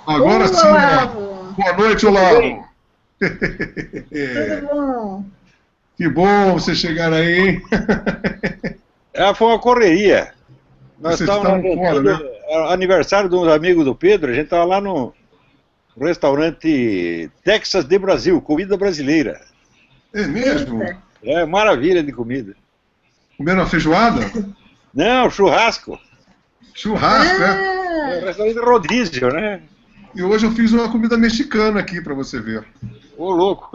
Agora sim, Olavo! boa noite, Olavo. Tudo bom? Que bom você chegar aí, hein? Foi uma correria. Nós Vocês estávamos estavam fora, agendando né? aniversário de uns amigos do Pedro, a gente estava lá no restaurante Texas de Brasil, comida brasileira. É mesmo? Eita! É maravilha de comida. Comendo uma feijoada? Não, churrasco. Churrasco, é? É Ah, restaurante rodízio, né? E hoje eu fiz uma comida mexicana aqui para você ver. Ô, louco.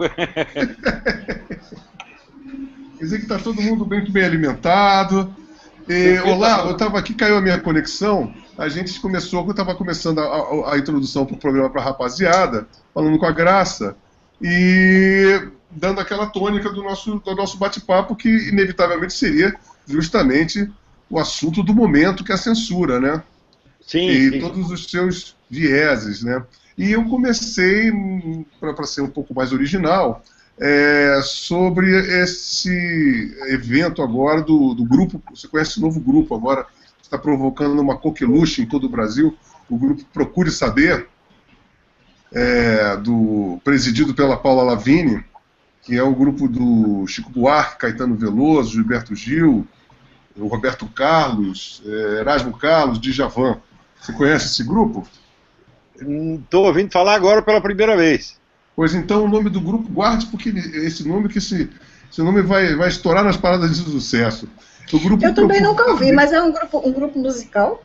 Quer dizer que está todo mundo muito bem alimentado. E, olá, eu estava aqui, caiu a minha conexão. A gente começou, eu estava começando a introdução para o programa para a rapaziada, falando com a Graça e dando aquela tônica do nosso bate-papo, que inevitavelmente seria justamente o assunto do momento, que é a censura, né? Sim, E sim. todos os seus vieses, né? E eu comecei, para ser um pouco mais original, sobre esse evento agora do grupo. Você conhece o novo grupo agora, que está provocando uma coqueluche em todo o Brasil, o grupo Procure Saber, presidido pela Paula Lavigne, que é o grupo do Chico Buarque, Caetano Veloso, Gilberto Gil, o Roberto Carlos, Erasmo Carlos, Djavan. Você conhece esse grupo? Estou ouvindo falar agora pela primeira vez. Pois então, o nome do grupo, guarde, porque esse nome vai estourar nas paradas de sucesso. O grupo eu também Procure nunca ouvi, Saber. mas é um grupo musical?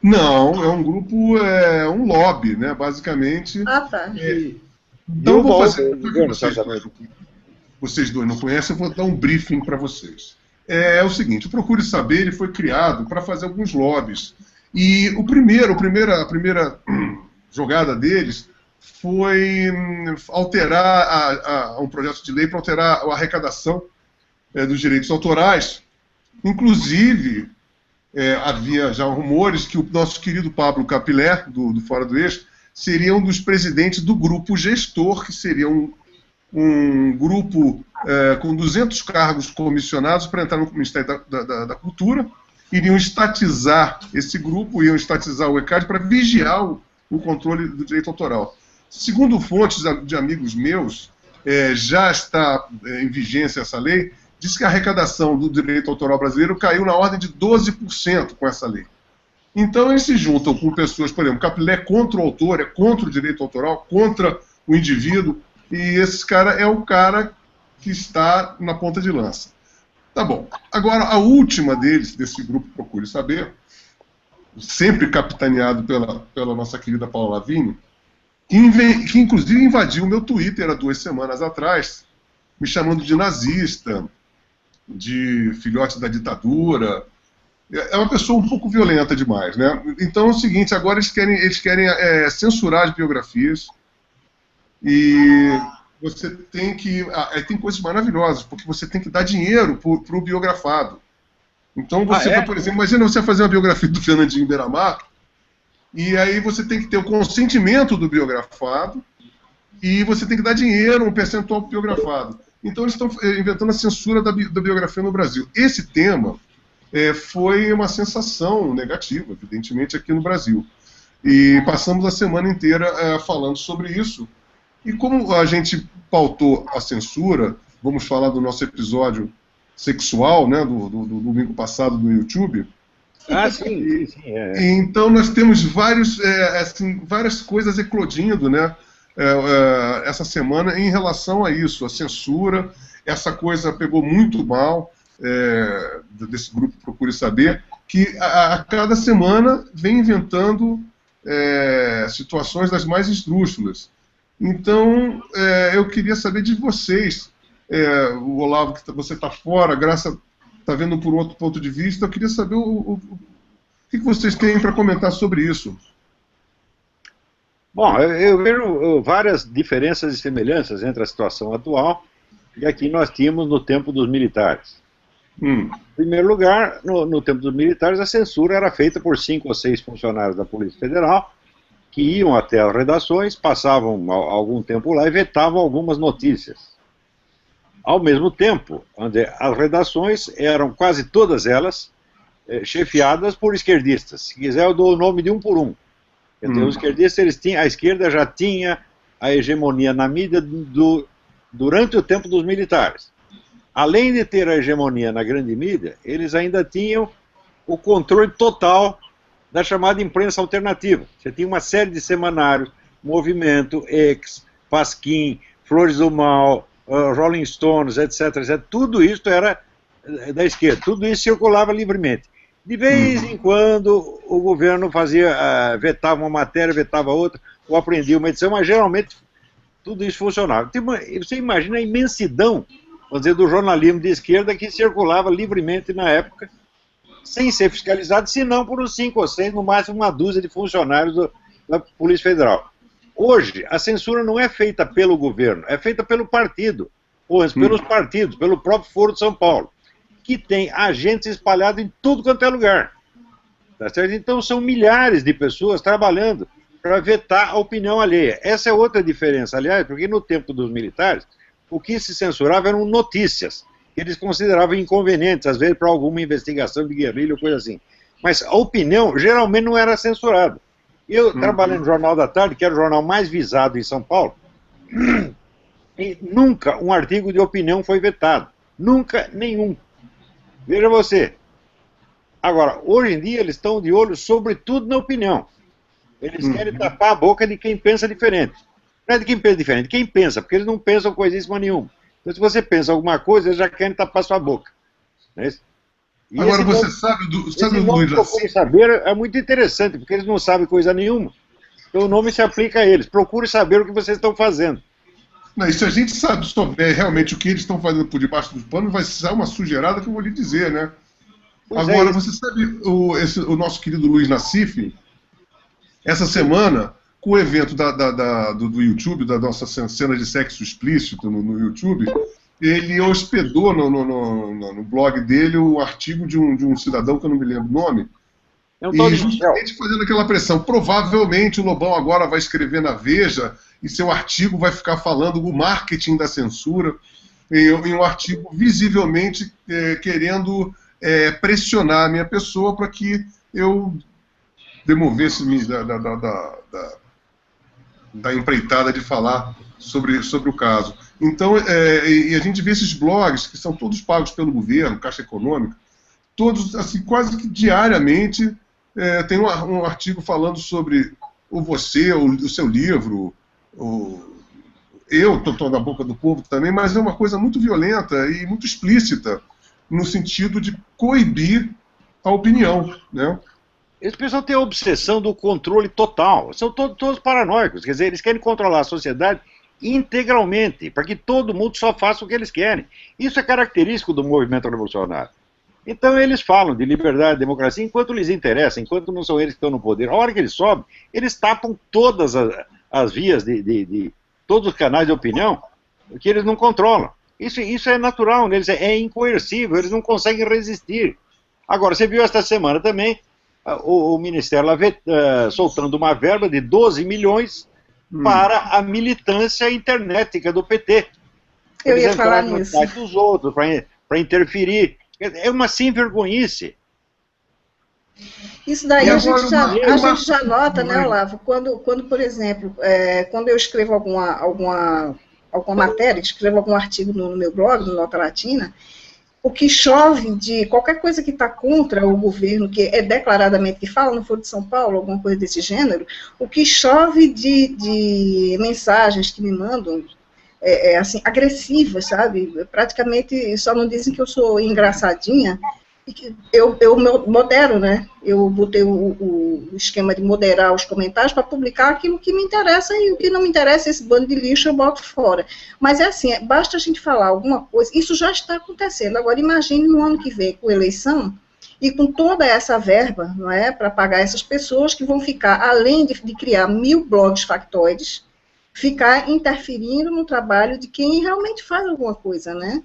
Não, é um grupo, um lobby, né, basicamente. Ah, tá. Então eu vou fazer, Dilma, porque vocês dois não conhecem, eu vou dar um briefing para vocês. É o seguinte, o Procure Saber, ele foi criado para fazer alguns lobbies. E a primeira jogada deles foi alterar um projeto de lei para alterar a arrecadação dos direitos autorais. Inclusive, havia já rumores que o nosso querido Pablo Capilé, do Fora do Eixo, seria um dos presidentes do grupo gestor, que seria um grupo com 200 cargos comissionados para entrar no Ministério da Cultura. Iriam estatizar esse grupo, iriam estatizar o ECAD para vigiar o controle do direito autoral. Segundo fontes de amigos meus, já está em vigência essa lei, diz que a arrecadação do direito autoral brasileiro caiu na ordem de 12% com essa lei. Então eles se juntam com pessoas, por exemplo, Capilé é contra o autor, é contra o direito autoral, contra o indivíduo, e esse cara é o cara que está na ponta de lança. Tá bom. Agora, a última desse grupo Procure Saber, sempre capitaneado pela nossa querida Paula Lavigne, que inclusive invadiu o meu Twitter há 2 semanas atrás, me chamando de nazista, de filhote da ditadura. É uma pessoa um pouco violenta demais, né? Então é o seguinte, agora eles querem censurar as biografias e você tem que... tem coisas maravilhosas, porque você tem que dar dinheiro para o biografado. Então você, por exemplo, imagina você fazer uma biografia do Fernandinho Beiramar, e aí você tem que ter o consentimento do biografado, e você tem que dar dinheiro, um percentual para o biografado. Então eles estão inventando a censura da biografia no Brasil. Esse tema foi uma sensação negativa, evidentemente, aqui no Brasil. E passamos a semana inteira falando sobre isso. E como a gente pautou a censura, vamos falar do nosso episódio sexual, né, do domingo passado do YouTube. Ah, sim. Então nós temos várias coisas eclodindo, né, essa semana em relação a isso, a censura. Essa coisa pegou muito mal desse grupo Procure Saber, que a cada semana vem inventando situações das mais esdrúxulas. Então, eu queria saber de vocês, o Olavo, que você está fora, a Graça está vendo por outro ponto de vista, eu queria saber o que vocês têm para comentar sobre isso. Bom, eu vejo várias diferenças e semelhanças entre a situação atual e a que nós tínhamos no tempo dos militares. Em primeiro lugar, no tempo dos militares, a censura era feita por 5 ou 6 funcionários da Polícia Federal, que iam até as redações, passavam algum tempo lá e vetavam algumas notícias. Ao mesmo tempo, onde as redações eram quase todas elas chefiadas por esquerdistas. Se quiser, eu dou o nome de um por um. Quer dizer, os esquerdistas, a esquerda já tinha a hegemonia na mídia durante o tempo dos militares. Além de ter a hegemonia na grande mídia, eles ainda tinham o controle total da chamada imprensa alternativa. Você tinha uma série de semanários, Movimento, X, Pasquim, Flores do Mal, Rolling Stones, etc, etc. Tudo isso era da esquerda, tudo isso circulava livremente. De vez em quando o governo vetava uma matéria, vetava outra, ou aprendia uma edição, mas geralmente tudo isso funcionava. Você imagina a imensidão, vamos dizer, do jornalismo de esquerda que circulava livremente na época, sem ser fiscalizado, senão por uns 5 ou 6, no máximo uma dúzia de funcionários da Polícia Federal. Hoje, a censura não é feita pelo governo, é feita pelo partido, ou pelos partidos, pelo próprio Foro de São Paulo, que tem agentes espalhados em tudo quanto é lugar. Tá certo? Então são milhares de pessoas trabalhando para vetar a opinião alheia. Essa é outra diferença, aliás, porque no tempo dos militares, o que se censurava eram notícias, que eles consideravam inconvenientes, às vezes para alguma investigação de guerrilha ou coisa assim. Mas a opinião geralmente não era censurada. Eu trabalhei no Jornal da Tarde, que era o jornal mais visado em São Paulo, e nunca um artigo de opinião foi vetado. Nunca nenhum. Veja você. Agora, hoje em dia eles estão de olho sobretudo na opinião. Eles querem tapar a boca de quem pensa diferente. Não é de quem pensa diferente, de quem pensa, porque eles não pensam coisíssima nenhuma. Então, se você pensa alguma coisa, eles já querem tapar sua boca. Não é isso? E agora, você sabe do Luiz Procure saber é muito interessante, porque eles não sabem coisa nenhuma. Então o nome se aplica a eles. Procure saber o que vocês estão fazendo. Não, e se a gente souber realmente o que eles estão fazendo por debaixo dos panos, vai ser uma sujeirada que eu vou lhe dizer, né? Pois agora, você sabe, o nosso querido Luiz Nassif, essa semana, com o evento do YouTube, da nossa cena de sexo explícito no YouTube, ele hospedou no blog dele o artigo de um cidadão, que eu não me lembro o nome, e justamente fazendo aquela pressão. Provavelmente o Lobão agora vai escrever na Veja, e seu artigo vai ficar falando do marketing da censura, em um artigo visivelmente querendo pressionar a minha pessoa para que eu demovesse-me da empreitada de falar sobre o caso. Então, e a gente vê esses blogs, que são todos pagos pelo governo, Caixa Econômica, todos, assim, quase que diariamente, tem um artigo falando sobre o seu livro, eu estou na boca do povo também, mas é uma coisa muito violenta e muito explícita, no sentido de coibir a opinião, né? Esse pessoal tem a obsessão do controle total. São todos paranoicos. Quer dizer, eles querem controlar a sociedade integralmente, para que todo mundo só faça o que eles querem. Isso é característico do movimento revolucionário. Então eles falam de liberdade e democracia enquanto lhes interessa, enquanto não são eles que estão no poder. A hora que eles sobem, eles tapam todas as vias de todos os canais de opinião que eles não controlam. Isso é natural, eles é incoercível, eles não conseguem resistir. Agora, você viu esta semana também o Ministério lá soltando uma verba de 12 milhões para a militância internética do PT. Eu ia falar nisso. Dos outros, para interferir. É uma sem-vergonhice. Isso daí a gente já nota, né, Olavo, quando por exemplo, quando eu escrevo alguma matéria, escrevo algum artigo no meu blog, no Nota Latina, o que chove de qualquer coisa que está contra o governo, que é declaradamente, que fala no Foro de São Paulo, alguma coisa desse gênero, o que chove de mensagens que me mandam, assim, agressivas, sabe? Praticamente só não dizem que eu sou engraçadinha, eu modero, né? Eu botei o esquema de moderar os comentários para publicar aquilo que me interessa, e o que não me interessa, esse bando de lixo, eu boto fora. Mas é assim, basta a gente falar alguma coisa, isso já está acontecendo. Agora imagine no ano que vem, com eleição, e com toda essa verba, não é, para pagar essas pessoas que vão ficar, além de criar 1000 blogs factoides, ficar interferindo no trabalho de quem realmente faz alguma coisa, né?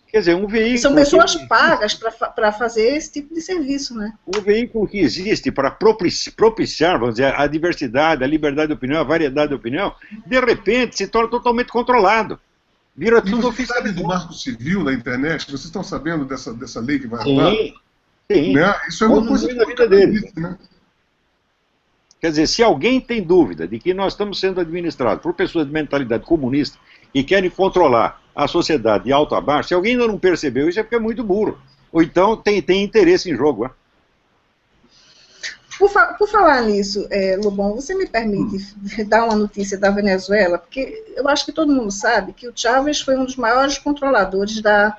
Quer dizer, um veículo... São pessoas pagas para fazer esse tipo de serviço, né? Um veículo que existe para propiciar, vamos dizer, a diversidade, a liberdade de opinião, a variedade de opinião, de repente se torna totalmente controlado. Vira tudo oficial. Você sabe do Marco Civil na internet? Vocês estão sabendo dessa lei que vai rolar? Sim. Né? Isso é uma coisa da vida deles. Né? Quer dizer, se alguém tem dúvida de que nós estamos sendo administrados por pessoas de mentalidade comunista que querem controlar a sociedade de alto a baixo, se alguém ainda não percebeu isso é porque é muito burro. Ou então tem interesse em jogo. Né? Por falar nisso, Lobão, você me permite dar uma notícia da Venezuela? Porque eu acho que todo mundo sabe que o Chávez foi um dos maiores controladores da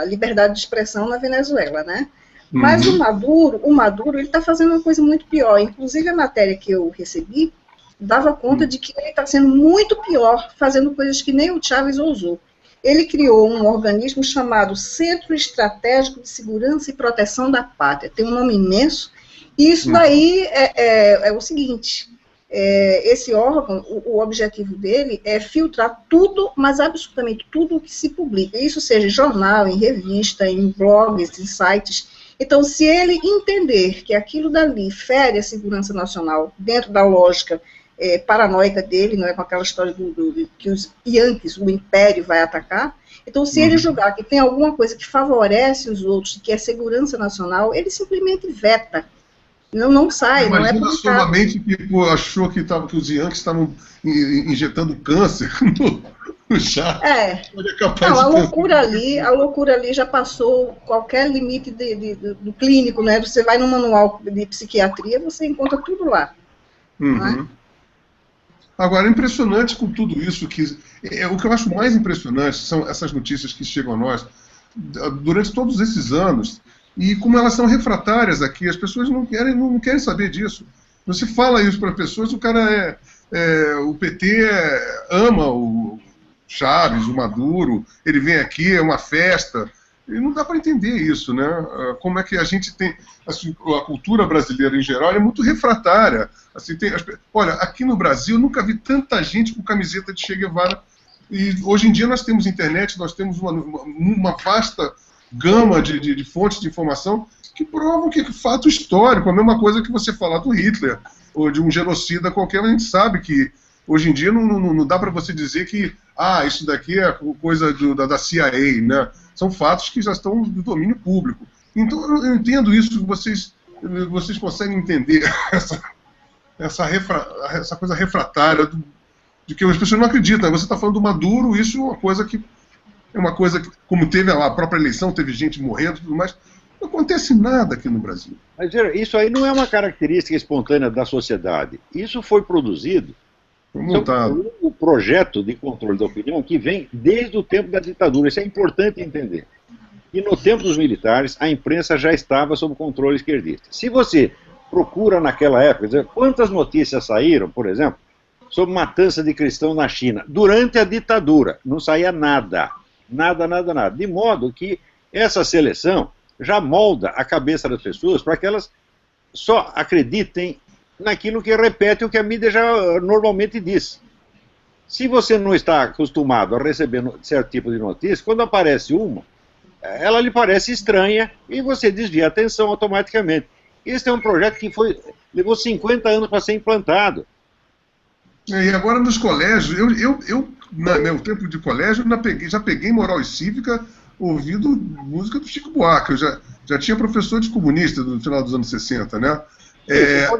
liberdade de expressão na Venezuela, né? Mas o Maduro, ele está fazendo uma coisa muito pior. Inclusive, a matéria que eu recebi dava conta de que ele está sendo muito pior, fazendo coisas que nem o Chávez ousou. Ele criou um organismo chamado Centro Estratégico de Segurança e Proteção da Pátria. Tem um nome imenso. E isso daí é o seguinte, esse órgão, o objetivo dele é filtrar tudo, mas absolutamente tudo o que se publica. Isso seja em jornal, em revista, em blogs, em sites. Então, se ele entender que aquilo dali fere a segurança nacional dentro da lógica paranoica dele, não é com aquela história que os Yankees, o Império, vai atacar, então, se ele julgar que tem alguma coisa que favorece os outros, que é segurança nacional, ele simplesmente veta. Não sai, não é publicado. Solamente que achou que os Yankees estavam injetando câncer no chá. Não, a loucura ali já passou qualquer limite do clínico, né? Você vai no manual de psiquiatria, você encontra tudo lá. Né? Agora, impressionante com tudo isso, o que eu acho mais impressionante são essas notícias que chegam a nós durante todos esses anos, e como elas são refratárias aqui, as pessoas não querem saber disso. Você fala isso para pessoas, o cara o PT ama o Chaves, o Maduro, ele vem aqui, é uma festa, e não dá para entender isso, né? Como é que a gente tem, assim, a cultura brasileira em geral é muito refratária. Assim, olha, aqui no Brasil eu nunca vi tanta gente com camiseta de Che Guevara, e hoje em dia nós temos internet, nós temos uma vasta gama de fontes de informação que provam que é fato histórico, a mesma coisa que você falar do Hitler, ou de um genocida qualquer, a gente sabe que hoje em dia não dá para você dizer que isso daqui é coisa da CIA, né? São fatos que já estão no domínio público. Então eu entendo isso, vocês conseguem entender essa coisa refratária de que as pessoas não acreditam. Você está falando do Maduro, isso é uma coisa que, como teve a própria eleição, teve gente morrendo e tudo mais, não acontece nada aqui no Brasil. Mas isso aí não é uma característica espontânea da sociedade. Isso foi produzido o projeto de controle da opinião que vem desde o tempo da ditadura. Isso é importante entender. E no tempo dos militares, a imprensa já estava sob controle esquerdista. Se você procura naquela época, dizer, quantas notícias saíram, por exemplo, sobre matança de cristãos na China, durante a ditadura, não saía nada. Nada. De modo que essa seleção já molda a cabeça das pessoas para que elas só acreditem naquilo que repete o que a mídia já normalmente diz. Se você não está acostumado a receber certo tipo de notícia, quando aparece uma, ela lhe parece estranha e você desvia a atenção automaticamente. Esse é um projeto que levou 50 anos para ser implantado. E agora nos colégios, eu no meu tempo de colégio, já peguei moral e cívica ouvindo música do Chico Buarque. Eu já tinha professor de comunista no final dos anos 60, né?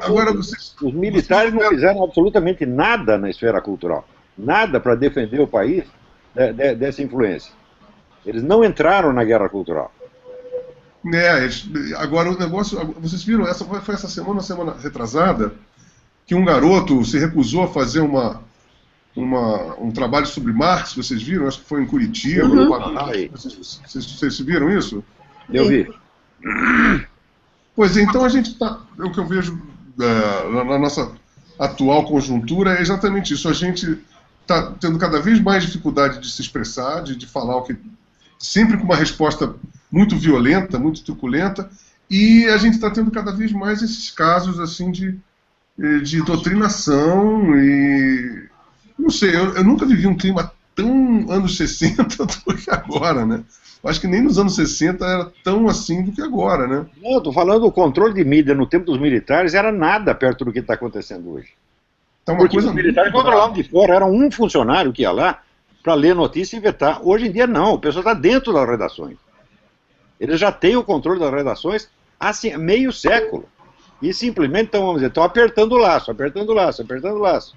Agora os militares não fizeram absolutamente nada na esfera cultural. Nada para defender o país dessa influência. Eles não entraram na guerra cultural. Agora o negócio, vocês viram, foi essa semana retrasada, que um garoto se recusou a fazer um trabalho sobre Marx, vocês viram? Acho que foi em Curitiba, no Paraná. Vocês viram isso? Eu vi. Pois é, então a gente está, o que eu vejo na nossa atual conjuntura é exatamente isso. A gente está tendo cada vez mais dificuldade de se expressar, de falar o que... Sempre com uma resposta muito violenta, muito truculenta, e a gente está tendo cada vez mais esses casos assim de doutrinação e... Não sei, eu nunca vivi um clima tão anos 60 do que agora, né? Acho que nem nos anos 60 era tão assim do que agora, né? Não, estou falando do controle de mídia no tempo dos militares, era nada perto do que está acontecendo hoje. Então, porque os militares controlavam de fora, era um funcionário que ia lá para ler notícia e vetar. Hoje em dia não, o pessoal está dentro das redações. Eles já têm o controle das redações há meio século. e simplesmente estão apertando o laço, apertando o laço, apertando o laço.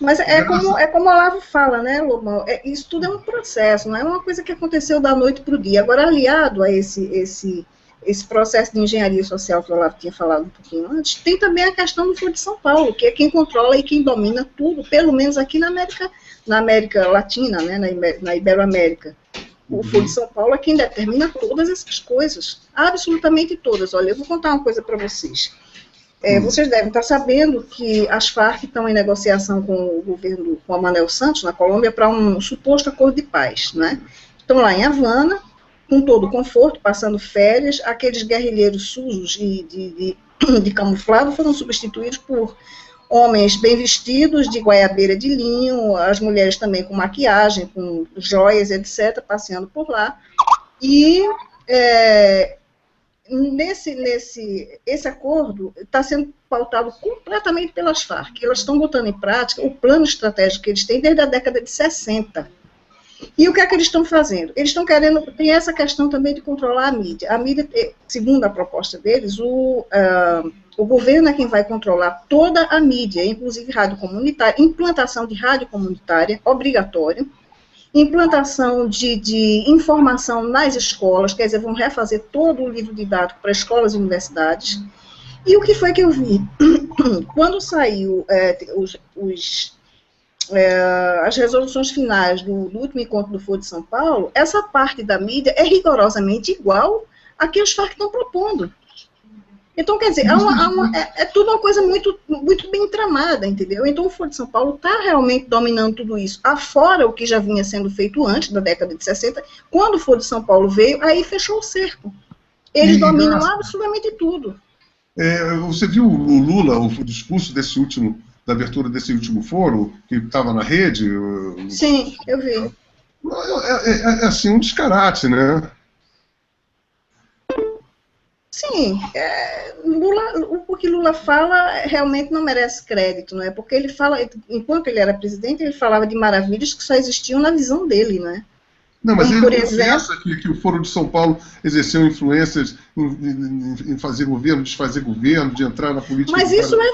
Mas é como o Olavo fala, né, Lobão? Isso tudo é um processo, não é uma coisa que aconteceu da noite para o dia. Agora, aliado a esse processo de engenharia social que o Olavo tinha falado um pouquinho antes, tem também a questão do Foro de São Paulo, que é quem controla e quem domina tudo, pelo menos aqui na América Latina, né, na Iberoamérica. O Foro de São Paulo é quem determina todas essas coisas, absolutamente todas. Olha, eu vou contar uma coisa para vocês. Vocês devem estar sabendo que as Farc estão em negociação com o governo, com o Manuel Santos, na Colômbia, para um suposto acordo de paz, né? Estão lá em Havana, com todo o conforto, passando férias. Aqueles guerrilheiros sujos de camuflado foram substituídos por homens bem vestidos, de guaiabeira de linho, as mulheres também com maquiagem, com joias, etc., passeando por lá. E esse acordo está sendo pautado completamente pelas Farc. Elas estão botando em prática o plano estratégico que eles têm desde a década de 60. E o que é que eles estão fazendo? Eles estão querendo, tem essa questão também de controlar a mídia. A mídia, segundo a proposta deles, o governo é quem vai controlar toda a mídia, inclusive rádio comunitária, implantação de rádio comunitária obrigatória, implantação de informação nas escolas, quer dizer, vão refazer todo o livro didático para escolas e universidades. E o que foi que eu vi? Quando saiu as resoluções finais do último encontro do Foro de São Paulo, essa parte da mídia é rigorosamente igual a que os Farc estão propondo. Então, quer dizer, é tudo uma coisa muito, muito bem tramada, entendeu? Então, o Foro de São Paulo está realmente dominando tudo isso, afora o que já vinha sendo feito antes, da década de 60, quando o Foro de São Paulo veio, aí fechou o cerco. Eles dominam absolutamente tudo. Você viu o Lula, o discurso da abertura desse último foro, que estava na rede? Sim, eu vi. É assim, um descarate, né? Sim, o que Lula fala realmente não merece crédito, não é? Porque ele fala, enquanto ele era presidente, ele falava de maravilhas que só existiam na visão dele, não é? Não, mas ele confessa que o Foro de São Paulo exerceu influências em fazer governo, desfazer governo, de entrar na política. Mas isso é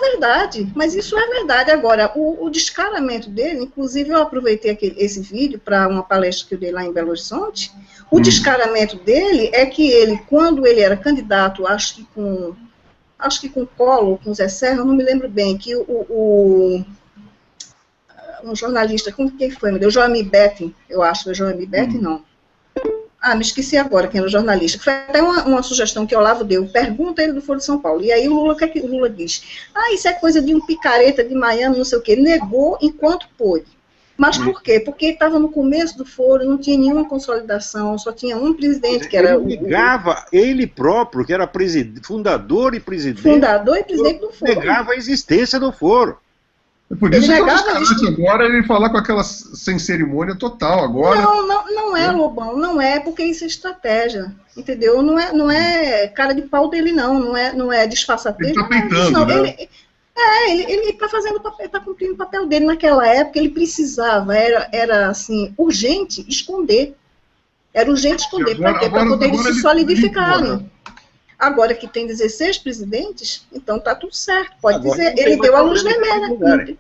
verdade, Agora, o descaramento dele, inclusive eu aproveitei esse vídeo para uma palestra que eu dei lá em Belo Horizonte, o descaramento dele é que ele, quando ele era candidato, acho que com Collor, com Zé Serra, eu não me lembro bem, que um jornalista, quem foi, meu Deus, Joami Betting, eu acho, Joami Betting, não. Me esqueci agora quem era o jornalista. Foi até uma sugestão que o Olavo deu, pergunta ele do Foro de São Paulo. E aí o que é que o Lula diz? Isso é coisa de um picareta de Miami, não sei o quê. Negou enquanto pôde. Mas por quê? Porque estava no começo do foro, não tinha nenhuma consolidação, só tinha um presidente que era... Ele negava, ele próprio, que era fundador e presidente do foro. Negava a existência do foro. Por isso que agora ele falar com aquela sem cerimônia total agora. Não é, Lobão, não é, porque isso é estratégia, entendeu? Não é cara de pau dele, não é disfarçatez. Ele está peitando, né? Ele está fazendo papel, está cumprindo o papel dele. Naquela época ele precisava, era assim, urgente esconder. Era urgente esconder, para quê? Para poder se solidificarem. Agora que tem 16 presidentes, então está tudo certo. Pode dizer, ele deu a luz vermelha.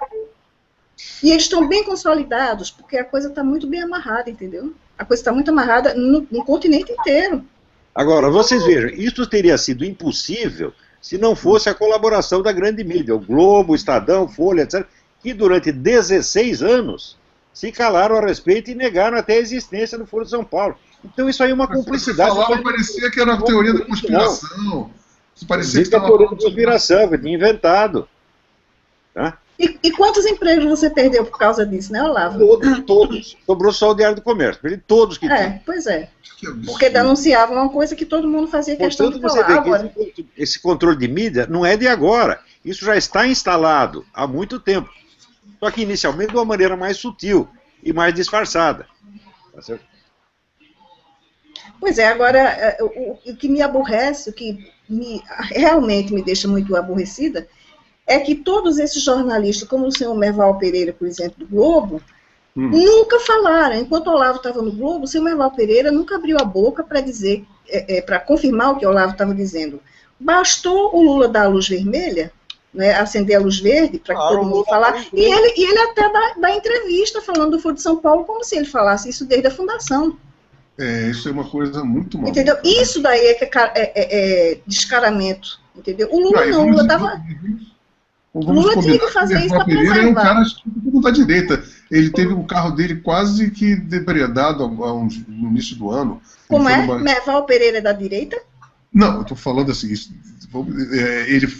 E eles estão bem consolidados, porque a coisa está muito bem amarrada, entendeu? A coisa está muito amarrada no continente inteiro. Agora, vocês vejam, isso teria sido impossível se não fosse a colaboração da grande mídia, o Globo, o Estadão, Folha, etc., que durante 16 anos se calaram a respeito e negaram até a existência do Foro de São Paulo. Então isso aí é uma cumplicidade. Parecia que era uma teoria da conspiração. Parecia que era teoria da conspiração, que tinha inventado. Tá? E quantos empregos você perdeu por causa disso, né, Olavo? Todos. Sobrou só o Diário do Comércio. Perdi todos que tinham. Pois é. Porque denunciavam uma coisa que todo mundo fazia questão de falar. Agora, esse controle de mídia não é de agora. Isso já está instalado há muito tempo. Só que inicialmente de uma maneira mais sutil e mais disfarçada. Tá certo? Pois é, agora, o que me aborrece, o que realmente me deixa muito aborrecida, é que todos esses jornalistas, como o senhor Merval Pereira, por exemplo, do Globo, nunca falaram. Enquanto o Olavo estava no Globo, o senhor Merval Pereira nunca abriu a boca para dizer, para confirmar o que o Olavo estava dizendo. Bastou o Lula dar a luz vermelha, né, acender a luz verde, para que todo mundo falasse. E ele até dá entrevista falando do Foro de São Paulo como se ele falasse isso desde a fundação. Isso é uma coisa muito maluca. Entendeu? Isso daí é descaramento. Entendeu? O Lula não, o Lula estava... Lula tinha que fazer isso para preservar. Ele é um cara da direita. Ele teve o carro dele quase que depredado no início do ano. Como é? Merval Pereira é da direita? Não, eu estou falando assim,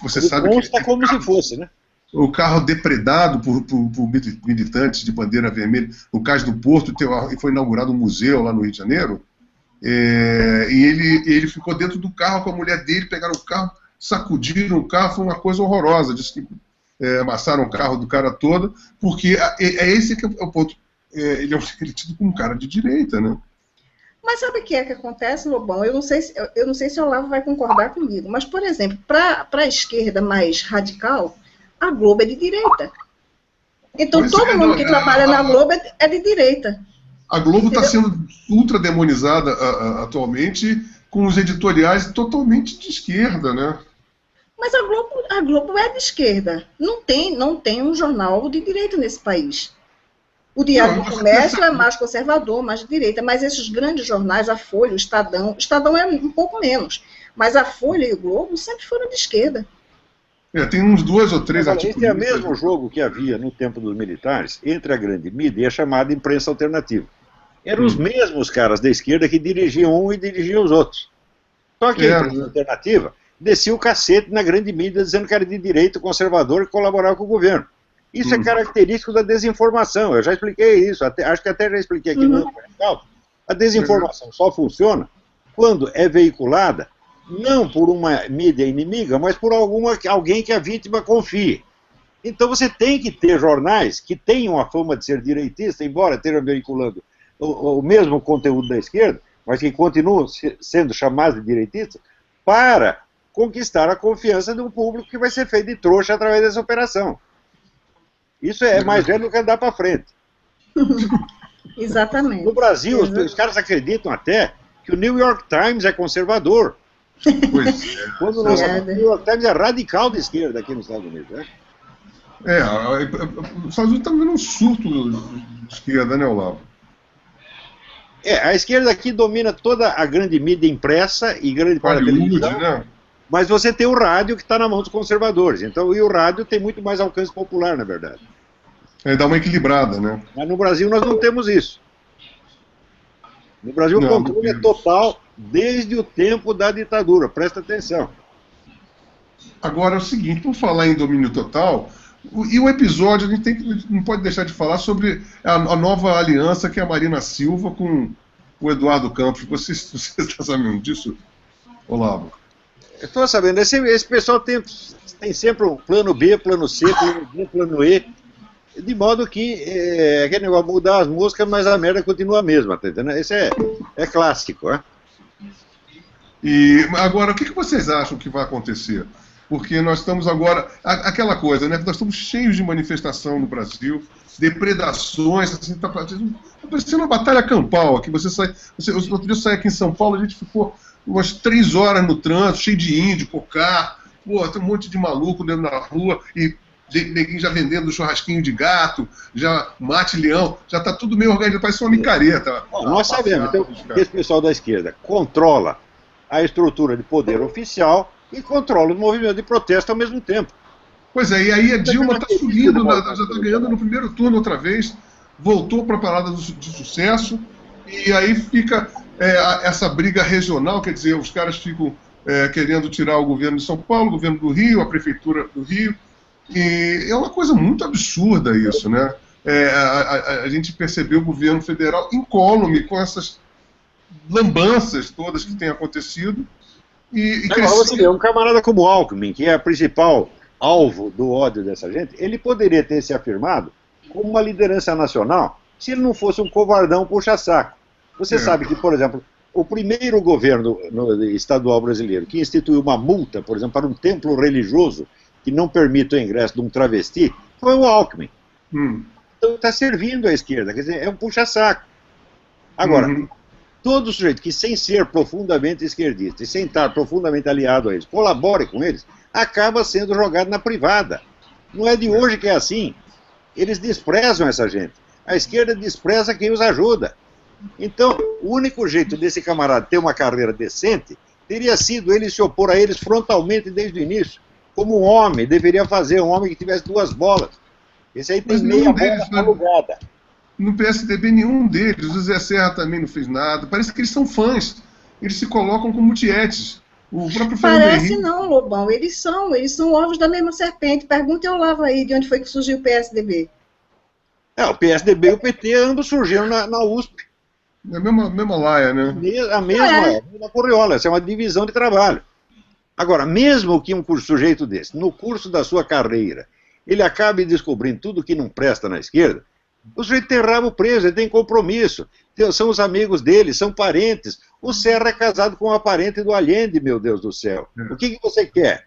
você sabe que... Consta como se fosse, né? O carro depredado por militantes de bandeira vermelha, no Cais do Porto, foi inaugurado um museu lá no Rio de Janeiro, e ele ficou dentro do carro com a mulher dele, pegaram o carro, sacudiram o carro, foi uma coisa horrorosa, disse que amassaram o carro do cara todo, porque esse que é o ponto, ele é tido como um cara de direita, né? Mas sabe o que é que acontece, Lobão? Eu não sei se o Olavo vai concordar comigo, mas, por exemplo, para a esquerda mais radical, a Globo é de direita. Então, todo mundo que trabalha na Globo é de direita. A Globo está sendo ultra demonizada atualmente, com os editoriais totalmente de esquerda, né? Mas a Globo é de esquerda. Não tem um jornal de direita nesse país. O Diário do Comércio é mais conservador, mais de direita, mas esses grandes jornais, a Folha, o Estadão é um pouco menos, mas a Folha e o Globo sempre foram de esquerda. Tem uns 2 ou 3 artigos. Esse é o mesmo jogo que havia no tempo dos militares entre a grande mídia e a chamada imprensa alternativa. Eram os mesmos caras da esquerda que dirigiam um e dirigiam os outros. Só que a imprensa alternativa descia o cacete na grande mídia dizendo que era de direito, conservador e colaborava com o governo. Isso é característico da desinformação. Eu já expliquei isso, acho que até já expliquei aqui no canal. A desinformação só funciona quando é veiculada não por uma mídia inimiga, mas por alguém que a vítima confie. Então você tem que ter jornais que tenham a fama de ser direitista, embora estejam veiculando o mesmo conteúdo da esquerda, mas que continuam sendo chamados de direitistas, para conquistar a confiança de um público que vai ser feito de trouxa através dessa operação. Isso é mais velho do que andar para frente. Exatamente. No Brasil, os caras acreditam até que o New York Times é conservador. Pois é. Quando o New York Times é radical de esquerda aqui nos Estados Unidos, né? Os Estados Unidos estão vendo um surto de esquerda, né, Olavo? A esquerda aqui domina toda a grande mídia impressa e grande parte da televisão, né? Mas você tem o rádio que está na mão dos conservadores. Então, e o rádio tem muito mais alcance popular, na verdade. Dá uma equilibrada, né? Mas no Brasil nós não temos isso. No Brasil o controle é total desde o tempo da ditadura. Presta atenção. Agora é o seguinte, por falar em domínio total, e o episódio, a gente não pode deixar de falar sobre a nova aliança que é a Marina Silva com o Eduardo Campos. Você está sabendo disso, Olavo? Eu estou sabendo. Esse pessoal tem sempre um plano B, plano C, plano D, plano E, de modo que aquele negócio mudar as músicas, mas a merda continua a mesma, tá entendendo? Esse é clássico, né? E agora, o que vocês acham que vai acontecer? Porque nós estamos agora, aquela coisa, né? Nós estamos cheios de manifestação no Brasil, depredações, assim, tá parecendo uma batalha campal aqui. Outro dia eu saí aqui em São Paulo, a gente ficou umas 3 horas no trânsito, cheio de índio, cocar, tem um monte de maluco dentro da rua, e neguinho já vendendo churrasquinho de gato, já mate-leão, já está tudo meio organizado, parece uma micareta. Nós sabemos, então, que esse pessoal da esquerda controla a estrutura de poder oficial e controla os movimentos de protesto ao mesmo tempo. Pois é, e aí a Dilma está subindo, já está ganhando no primeiro turno outra vez, voltou para a parada de sucesso, e aí fica essa briga regional, quer dizer, os caras ficam querendo tirar o governo de São Paulo, o governo do Rio, a prefeitura do Rio, e é uma coisa muito absurda isso, né? A gente percebeu o governo federal incólume com essas lambanças todas que têm acontecido. Você vê, um camarada como o Alckmin, que é a principal alvo do ódio dessa gente, ele poderia ter se afirmado como uma liderança nacional se ele não fosse um covardão puxa-saco. Você sabe que, por exemplo, o primeiro governo estadual brasileiro que instituiu uma multa, por exemplo, para um templo religioso que não permite o ingresso de um travesti, foi o Alckmin. Então está servindo à esquerda, quer dizer, é um puxa-saco. Agora, todo sujeito que, sem ser profundamente esquerdista e sem estar profundamente aliado a eles, colabore com eles, acaba sendo jogado na privada. Não é de hoje que é assim. Eles desprezam essa gente. A esquerda despreza quem os ajuda. Então, o único jeito desse camarada ter uma carreira decente teria sido ele se opor a eles frontalmente desde o início. Como um homem deveria fazer, um homem que tivesse 2 bolas. Esse aí tem meia bola alugada. No PSDB, nenhum deles. O José Serra também não fez nada. Parece que eles são fãs. Eles se colocam como tietes. O próprio Parece não, Lobão. Eles são ovos da mesma serpente. Pergunta ao Olavo aí de onde foi que surgiu o PSDB. O PSDB e o PT ambos surgiram na USP. É a mesma laia, né? A mesma corriola. Essa é uma divisão de trabalho. Agora, mesmo que um sujeito desse, no curso da sua carreira, ele acabe descobrindo tudo que não presta na esquerda, o sujeito tem rabo preso, ele tem compromisso, são os amigos dele, são parentes. O Serra é casado com uma parente do Allende, meu Deus do céu. O que você quer?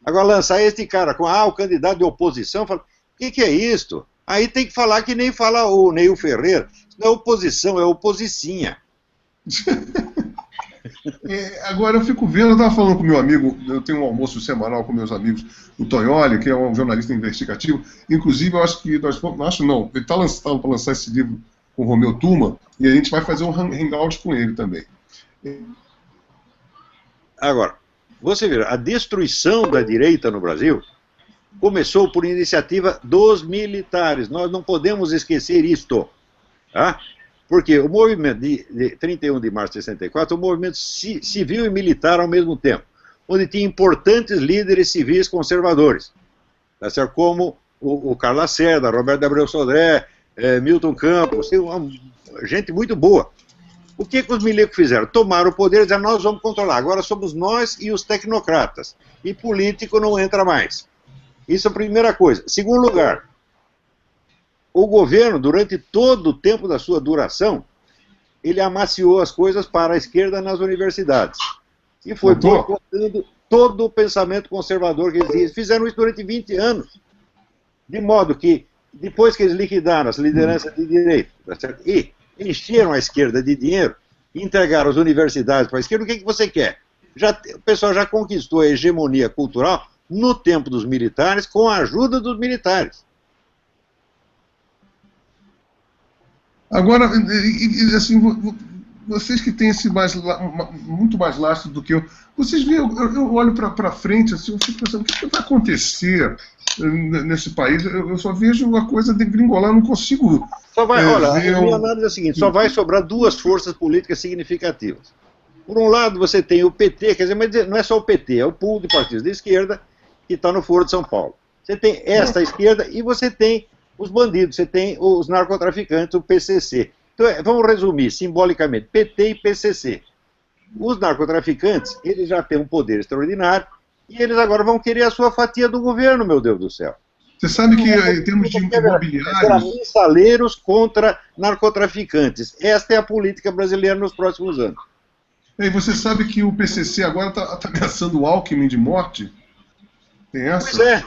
Agora, lançar este cara com o candidato de oposição, fala, o que é isto? Aí tem que falar que nem fala o Neil Ferreira. Isso não é oposição, é oposicinha. Agora eu fico vendo, eu estava falando com meu amigo, eu tenho um almoço semanal com meus amigos, o Tognoli, que é um jornalista investigativo, inclusive eu acho que nós vamos, acho não, ele está lançando para lançar esse livro com o Romeu Tuma, e a gente vai fazer um hangout com ele também. Agora, você vê, a destruição da direita no Brasil começou por iniciativa dos militares, nós não podemos esquecer isto, tá? Porque o movimento de 31 de março de 64 é um movimento civil e militar ao mesmo tempo, onde tinha importantes líderes civis conservadores, tá certo? Como o Carlos Lacerda, Roberto Abreu Sodré, Milton Campos, gente muito boa. O que os milicos fizeram? Tomaram o poder e disseram, nós vamos controlar, agora somos nós e os tecnocratas, e político não entra mais. Isso é a primeira coisa. Segundo lugar, o governo, durante todo o tempo da sua duração, ele amaciou as coisas para a esquerda nas universidades. E foi boicotando todo o pensamento conservador que eles fizeram isso durante 20 anos. De modo que, depois que eles liquidaram as lideranças de direita, tá certo? E encheram a esquerda de dinheiro, e entregaram as universidades para a esquerda, o que você quer? O pessoal já conquistou a hegemonia cultural no tempo dos militares, com a ajuda dos militares. Agora, assim, vocês que têm esse muito mais lastro do que eu, vocês veem, eu olho para frente, assim, eu fico pensando, o que vai acontecer nesse país? Eu só vejo uma coisa degringolar, eu não consigo... Olha, a minha análise é a seguinte, só vai sobrar 2 forças políticas significativas. Por um lado, você tem o PT, quer dizer, mas não é só o PT, é o pool de partidos de esquerda que está no Foro de São Paulo. Você tem esta esquerda e você tem os bandidos, você tem os narcotraficantes, o PCC. Então, vamos resumir simbolicamente, PT e PCC. Os narcotraficantes, eles já têm um poder extraordinário e eles agora vão querer a sua fatia do governo, meu Deus do céu. Você sabe que em termos de imobiliários... Mensaleiros contra narcotraficantes. Esta é a política brasileira nos próximos anos. E você sabe que o PCC agora está ameaçando o Alckmin de morte? Tem essa? Pois é.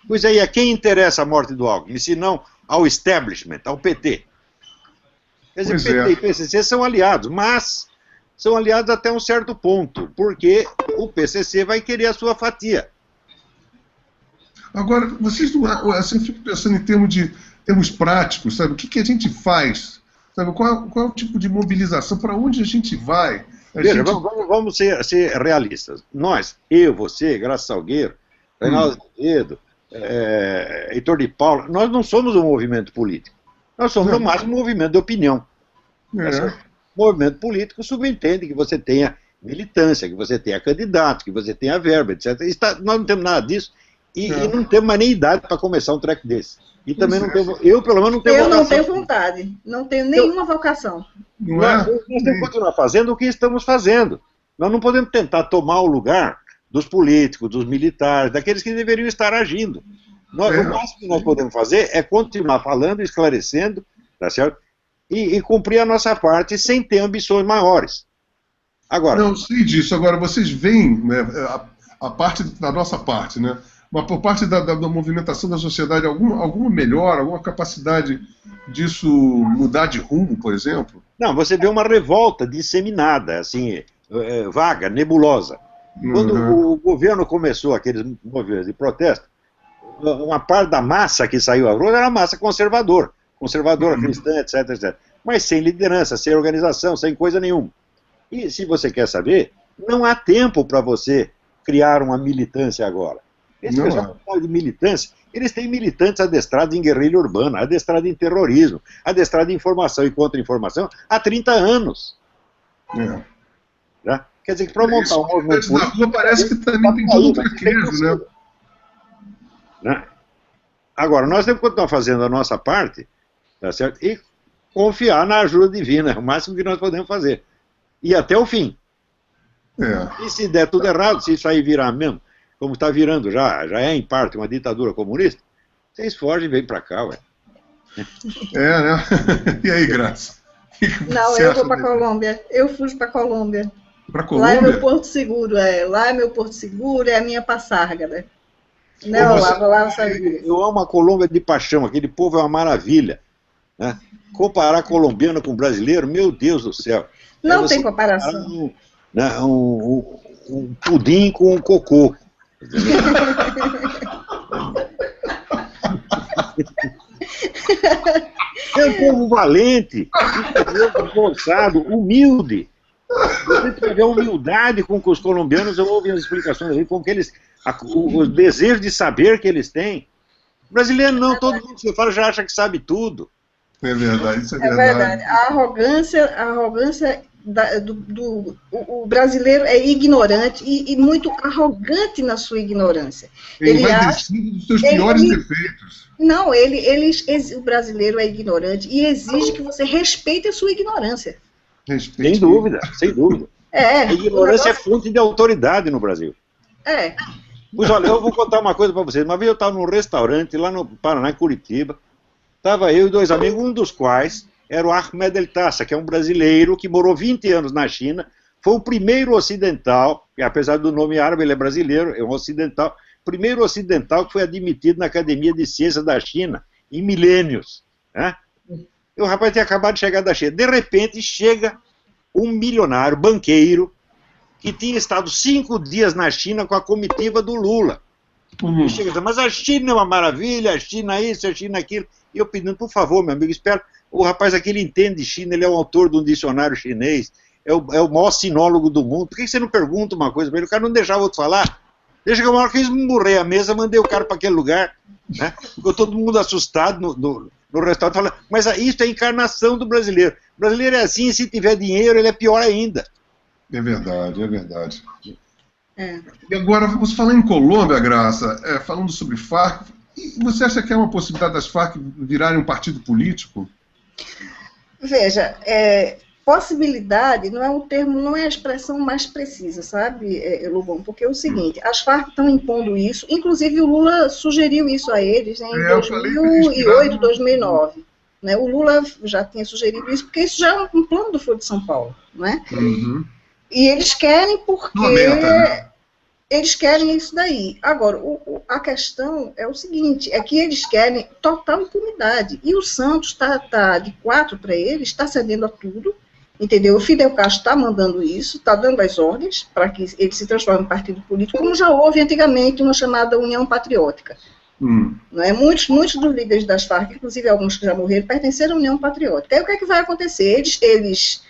Pois é, e a quem interessa a morte do Alckmin, se não ao establishment, ao PT? Quer dizer, PT e PCC são aliados, mas são aliados até um certo ponto, porque o PCC vai querer a sua fatia. Agora, vocês assim, eu fico pensando em termos práticos, sabe? O que a gente faz? Sabe? Qual é o tipo de mobilização? Para onde a gente vai? Veja, vamos ser realistas. Nós, eu, você, Graça Salgueiro, Reinaldo Azevedo, Heitor de Paula, nós não somos um movimento político. Nós somos, no máximo, um movimento de opinião. Movimento político subentende que você tenha militância, que você tenha candidato, que você tenha verba, etc. Nós não temos nada disso e não temos mais nem idade para começar um treco desse. E também não tenho, eu pelo menos não tenho vocação. Eu não tenho vontade, não tenho nenhuma vocação. Nós temos que continuar fazendo o que estamos fazendo. Nós não podemos tentar tomar o lugar dos políticos, dos militares, daqueles que deveriam estar agindo. O máximo que nós podemos fazer é continuar falando, esclarecendo, tá certo? E cumprir a nossa parte sem ter ambições maiores. Agora, não sei disso. Agora, vocês veem, né, a parte da nossa parte, né? Mas por parte da movimentação da sociedade, alguma melhora, alguma capacidade disso mudar de rumo, por exemplo? Não, você vê uma revolta disseminada, assim, vaga, nebulosa. Quando o governo começou aqueles movimentos de protesto, uma parte da massa que saiu à rua era massa conservadora, cristã, etc, etc. Mas sem liderança, sem organização, sem coisa nenhuma. E se você quer saber, não há tempo para você criar uma militância agora. Esse pessoal que fala de militância, eles têm militantes adestrados em guerrilha urbana, adestrados em terrorismo, adestrados em informação e contra-informação há 30 anos. Né? Quer dizer que para montar um movimento na rua parece que também tem todo um traquejo, né? Agora, nós temos que continuar fazendo a nossa parte, tá certo? E confiar na ajuda divina, é o máximo que nós podemos fazer. E até o fim. E se der tudo errado, se isso aí virar mesmo, como está virando já é em parte uma ditadura comunista, vocês fogem e vêm para cá, ué. Né? E aí, Graça? Não, eu vou para a Colômbia. Eu fujo para a Colômbia. Para Colômbia? Lá é meu porto seguro, Lá é meu porto seguro, é a minha passárgada. Não, lá sabe. Eu amo a Colômbia de paixão, aquele povo é uma maravilha. Né? Comparar colombiano com brasileiro, meu Deus do céu. Não tem comparação. Um pudim com um cocô. É um povo valente, esforçado, humilde. Você tiver humildade com que os colombianos, eu ouvi as explicações ali, com que eles, o desejo de saber que eles têm. O brasileiro não, todo mundo que você fala já acha que sabe tudo. É verdade, isso é verdade. É verdade. A arrogância o brasileiro é ignorante e muito arrogante na sua ignorância. Ele acha dos seus piores defeitos. Não, o brasileiro é ignorante e exige que você respeite a sua ignorância. Sem dúvida, sem dúvida. A ignorância é fonte de autoridade no Brasil. Pois olha, eu vou contar uma coisa para vocês. Uma vez eu estava num restaurante lá no Paraná, em Curitiba. Estava eu e dois amigos, um dos quais era o Ahmed El Tassa, que é um brasileiro que morou 20 anos na China, foi o primeiro ocidental, e apesar do nome árabe ele é brasileiro, é um ocidental, primeiro ocidental que foi admitido na Academia de Ciências da China, em milênios. Né? E o rapaz tinha acabado de chegar da China. De repente chega um milionário, banqueiro, que tinha estado 5 dias na China com a comitiva do Lula. E chega e diz, mas a China é uma maravilha, a China isso, a China aquilo. E eu pedindo, por favor, meu amigo, espera. O rapaz aqui, ele entende de China, ele é o autor de um dicionário chinês, é o maior sinólogo do mundo. Por que você não pergunta uma coisa para ele? O cara não deixava outro falar. Deixa que uma hora que eles morrer a mesa, mandei o cara para aquele lugar. Né? Ficou todo mundo assustado no restaurante, falando, mas isso é a encarnação do brasileiro. O brasileiro é assim, e se tiver dinheiro, ele é pior ainda. É verdade, é verdade. E agora, você falando em Colômbia, Graça, falando sobre Farc, você acha que é uma possibilidade das Farc virarem um partido político? Veja, possibilidade não é um termo, não é a expressão mais precisa, sabe, Lobão? Porque é o seguinte, as Farc estão impondo isso, inclusive o Lula sugeriu isso a eles, né, em 2008, 2009. Né, o Lula já tinha sugerido isso, porque isso já é um plano do Foro de São Paulo, né? E eles querem porque... Eles querem isso daí. Agora, a questão é o seguinte, é que eles querem total impunidade. E o Santos está de 4 para eles, está cedendo a tudo, entendeu? O Fidel Castro está mandando isso, está dando as ordens para que ele se transforme em partido político, como já houve antigamente uma chamada União Patriótica. Não é? Muitos dos líderes das Farc, inclusive alguns que já morreram, pertenceram à União Patriótica. Aí o que é que vai acontecer? Eles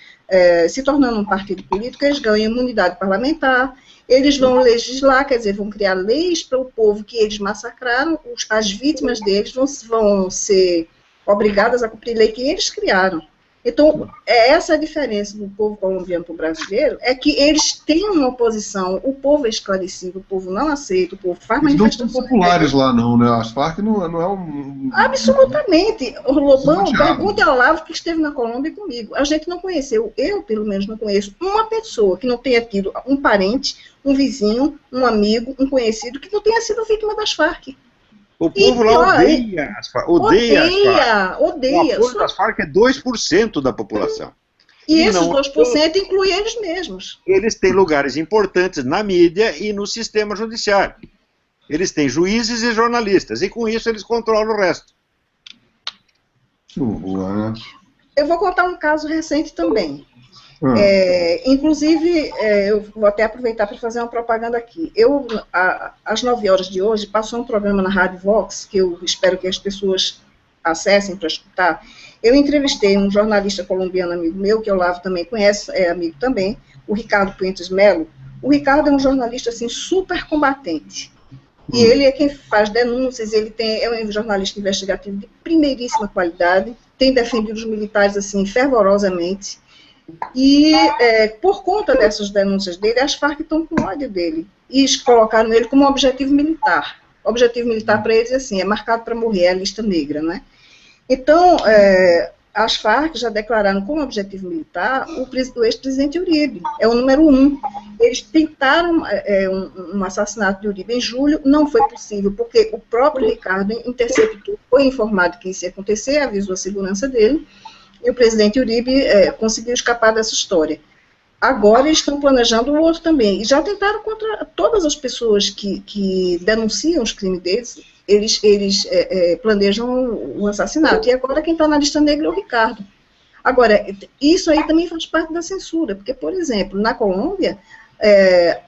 se tornando um partido político, eles ganham imunidade parlamentar, eles vão legislar, quer dizer, vão criar leis para o povo que eles massacraram, as vítimas deles vão ser obrigadas a cumprir lei que eles criaram. Então, essa a diferença do povo colombiano para o brasileiro, é que eles têm uma oposição, o povo é esclarecido, o povo não aceita, o povo faz manifestações. Eles não são populares lá não, né? As Farc não é um... Absolutamente. O Lobão, pergunte ao Olavo que esteve na Colômbia comigo. A gente não conheceu, eu pelo menos não conheço, uma pessoa que não tenha tido um parente, um vizinho, um amigo, um conhecido, que não tenha sido vítima das Farc. O povo lá odeia as Farc. Odeia. O apoio das Farc é 2% da população. E esses 2% incluem eles mesmos. Eles têm lugares importantes na mídia e no sistema judiciário. Eles têm juízes e jornalistas, e com isso eles controlam o resto. Que horror, né? Eu vou contar um caso recente também. Inclusive, eu vou até aproveitar para fazer uma propaganda aqui. Às 9 horas de hoje, passou um programa na Rádio Vox, que eu espero que as pessoas acessem para escutar. Eu entrevistei um jornalista colombiano, amigo meu, que o Olavo também conhece, é amigo também, o Ricardo Puentes Melo. O Ricardo é um jornalista, assim, super combatente. E ele é quem faz denúncias, é um jornalista investigativo de primeiríssima qualidade, tem defendido os militares, assim, fervorosamente. E, por conta dessas denúncias dele, as Farc estão com ódio dele. E colocaram ele como objetivo militar. O objetivo militar para eles, assim, é marcado para morrer, é a lista negra, né? Então, as Farc já declararam como objetivo militar o ex-presidente Uribe, é o número 1. Eles tentaram um assassinato de Uribe em julho, não foi possível, porque o próprio Ricardo interceptou, foi informado que isso ia acontecer, avisou a segurança dele, e o presidente Uribe conseguiu escapar dessa história. Agora eles estão planejando o outro também, e já tentaram contra todas as pessoas que denunciam os crimes deles, eles planejam um assassinato, e agora quem está na lista negra é o Ricardo. Agora, isso aí também faz parte da censura, porque, por exemplo, na Colômbia,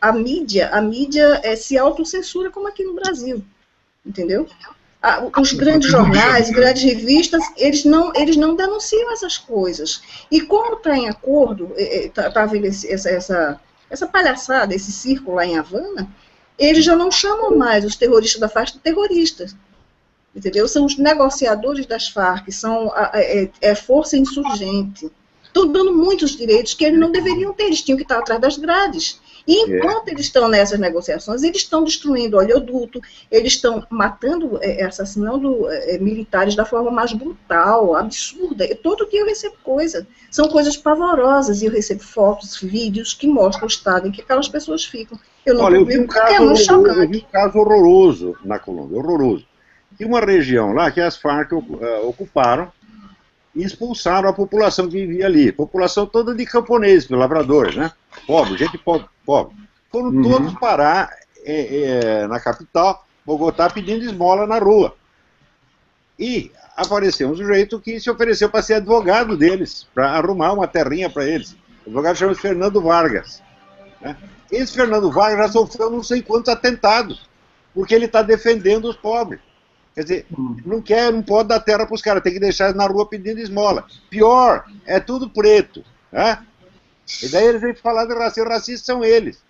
a mídia se autocensura como aqui no Brasil, entendeu? Os grandes jornais, grandes revistas, eles não denunciam essas coisas. E como está em acordo, está vendo essa palhaçada, esse circo lá em Havana, eles já não chamam mais os terroristas da Farc de terroristas. Entendeu? São os negociadores das Farc, são força insurgente. Estão dando muitos direitos que eles não deveriam ter, eles tinham que estar atrás das grades. E enquanto eles estão nessas negociações, eles estão destruindo oleoduto, eles estão matando, assassinando militares da forma mais brutal, absurda. Todo dia eu recebo coisa. São coisas pavorosas, e eu recebo fotos, vídeos que mostram o estado em que aquelas pessoas ficam. Eu vi um caso horroroso na Colômbia, horroroso. Tinha uma região lá que as Farc ocuparam e expulsaram a população que vivia ali. População toda de camponeses, de lavradores, né? Pobre, gente pobre. Foram todos parar na capital, Bogotá, pedindo esmola na rua. E apareceu um sujeito que se ofereceu para ser advogado deles, para arrumar uma terrinha para eles. O advogado chama-se Fernando Vargas. Né? Esse Fernando Vargas já sofreu não sei quantos atentados, porque ele está defendendo os pobres. Quer dizer, não pode dar terra para os caras, tem que deixar eles na rua pedindo esmola. Pior, é tudo preto. Né? E daí eles vêm falar de racismo, racistas são eles.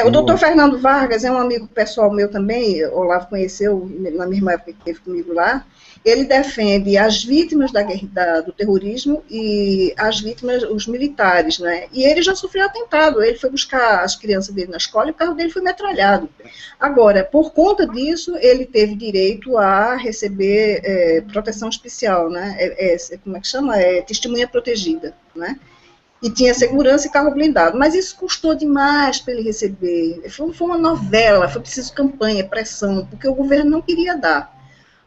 O doutor Fernando Vargas é um amigo pessoal meu também, o Olavo conheceu na mesma época que esteve comigo lá. Ele defende as vítimas do terrorismo e as vítimas, os militares, né? E ele já sofreu atentado, ele foi buscar as crianças dele na escola e o carro dele foi metralhado. Agora, por conta disso, ele teve direito a receber proteção especial, né? Como é que chama? Testemunha protegida, né? E tinha segurança e carro blindado. Mas isso custou demais para ele receber. Foi uma novela, foi preciso campanha, pressão, porque o governo não queria dar.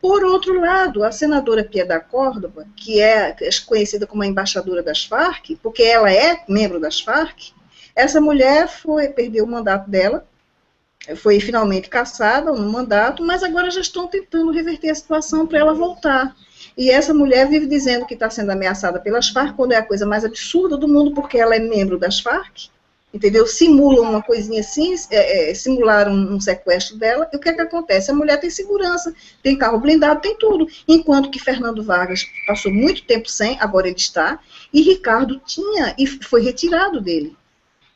Por outro lado, a senadora Piedad Córdoba, que é conhecida como a embaixadora das Farc, porque ela é membro das Farc, essa mulher perdeu o mandato dela, foi finalmente cassada no mandato, mas agora já estão tentando reverter a situação para ela voltar. E essa mulher vive dizendo que está sendo ameaçada pelas Farc, quando é a coisa mais absurda do mundo, porque ela é membro das Farc, entendeu? Simulam uma coisinha assim, simularam um sequestro dela, e o que é que acontece? A mulher tem segurança, tem carro blindado, tem tudo. Enquanto que Fernando Vargas passou muito tempo sem, agora ele está, e Ricardo tinha, e foi retirado dele.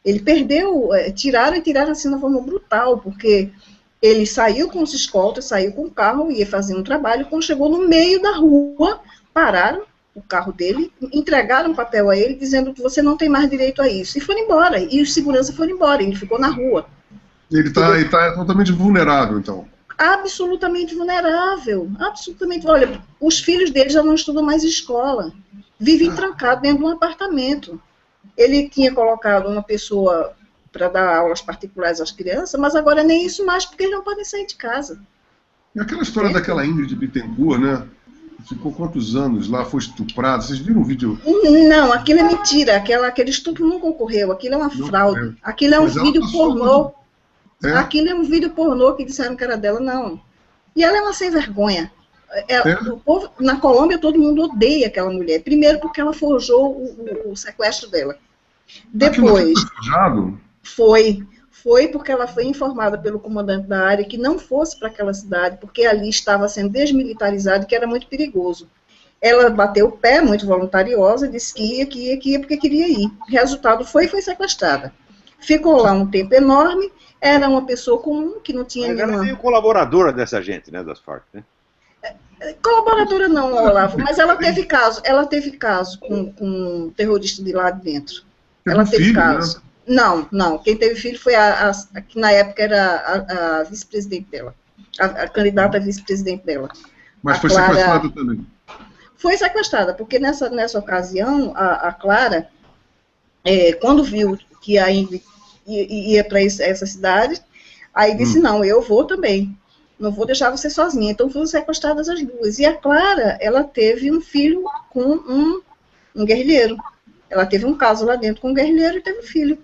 Ele perdeu, tiraram assim de uma forma brutal, porque ele saiu com os escoltas, saiu com o carro, ia fazer um trabalho, quando chegou no meio da rua, pararam o carro dele, entregaram um papel a ele, dizendo que você não tem mais direito a isso, e foram embora, e os seguranças foram embora, ele ficou na rua. Ele está totalmente vulnerável, então. Absolutamente vulnerável, absolutamente. Olha, os filhos dele já não estudam mais em escola, vivem trancados dentro de um apartamento. Ele tinha colocado uma pessoa para dar aulas particulares às crianças, mas agora nem isso mais, porque eles não podem sair de casa. E aquela história daquela Ingrid Bittencourt, né? Ficou quantos anos lá, foi estuprada? Vocês viram o vídeo? Não, aquilo é mentira, aquele estupro nunca ocorreu, aquilo é uma fraude, aquilo é um vídeo pornô. Aquilo é um vídeo pornô que disseram que era dela, não. E ela é uma sem vergonha. O povo, na Colômbia, todo mundo odeia aquela mulher. Primeiro porque ela forjou o sequestro dela. Depois, foi porque ela foi informada pelo comandante da área que não fosse para aquela cidade, porque ali estava sendo desmilitarizado e que era muito perigoso. Ela bateu o pé, muito voluntariosa, disse que ia porque queria ir. O resultado foi sequestrada. Ficou lá um tempo enorme, era uma pessoa comum, que não tinha nenhuma... Ela é meio colaboradora dessa gente, né, das Farc, né? Colaboradora não, Olavo, mas ela teve caso com um terrorista de lá de dentro. Ela teve caso. Né? Não, quem teve filho foi que na época era a vice-presidente dela, a candidata a vice-presidente dela. Mas foi sequestrada também? Foi sequestrada, porque nessa ocasião, a Clara, quando viu que a Ingrid ia para essa cidade, aí disse, não, eu vou também. Não vou deixar você sozinha. Então foram sequestradas as duas. E a Clara, ela teve um filho com um guerrilheiro. Ela teve um caso lá dentro com um guerrilheiro e teve um filho.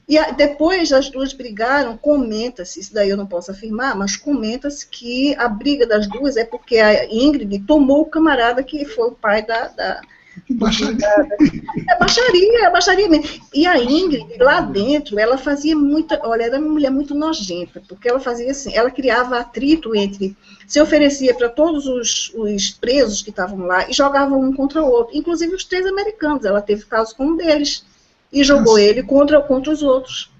E depois as duas brigaram, comenta-se, isso daí eu não posso afirmar, mas comenta-se que a briga das duas é porque a Ingrid tomou o camarada que foi o pai da Que baixaria. É baixaria mesmo. E a Ingrid, lá dentro, ela fazia muita... Olha, era uma mulher muito nojenta, porque ela fazia assim, ela criava atrito entre... Se oferecia para todos os presos que estavam lá e jogava um contra o outro, inclusive os 3 americanos. Ela teve caso com um deles e jogou ele contra os outros.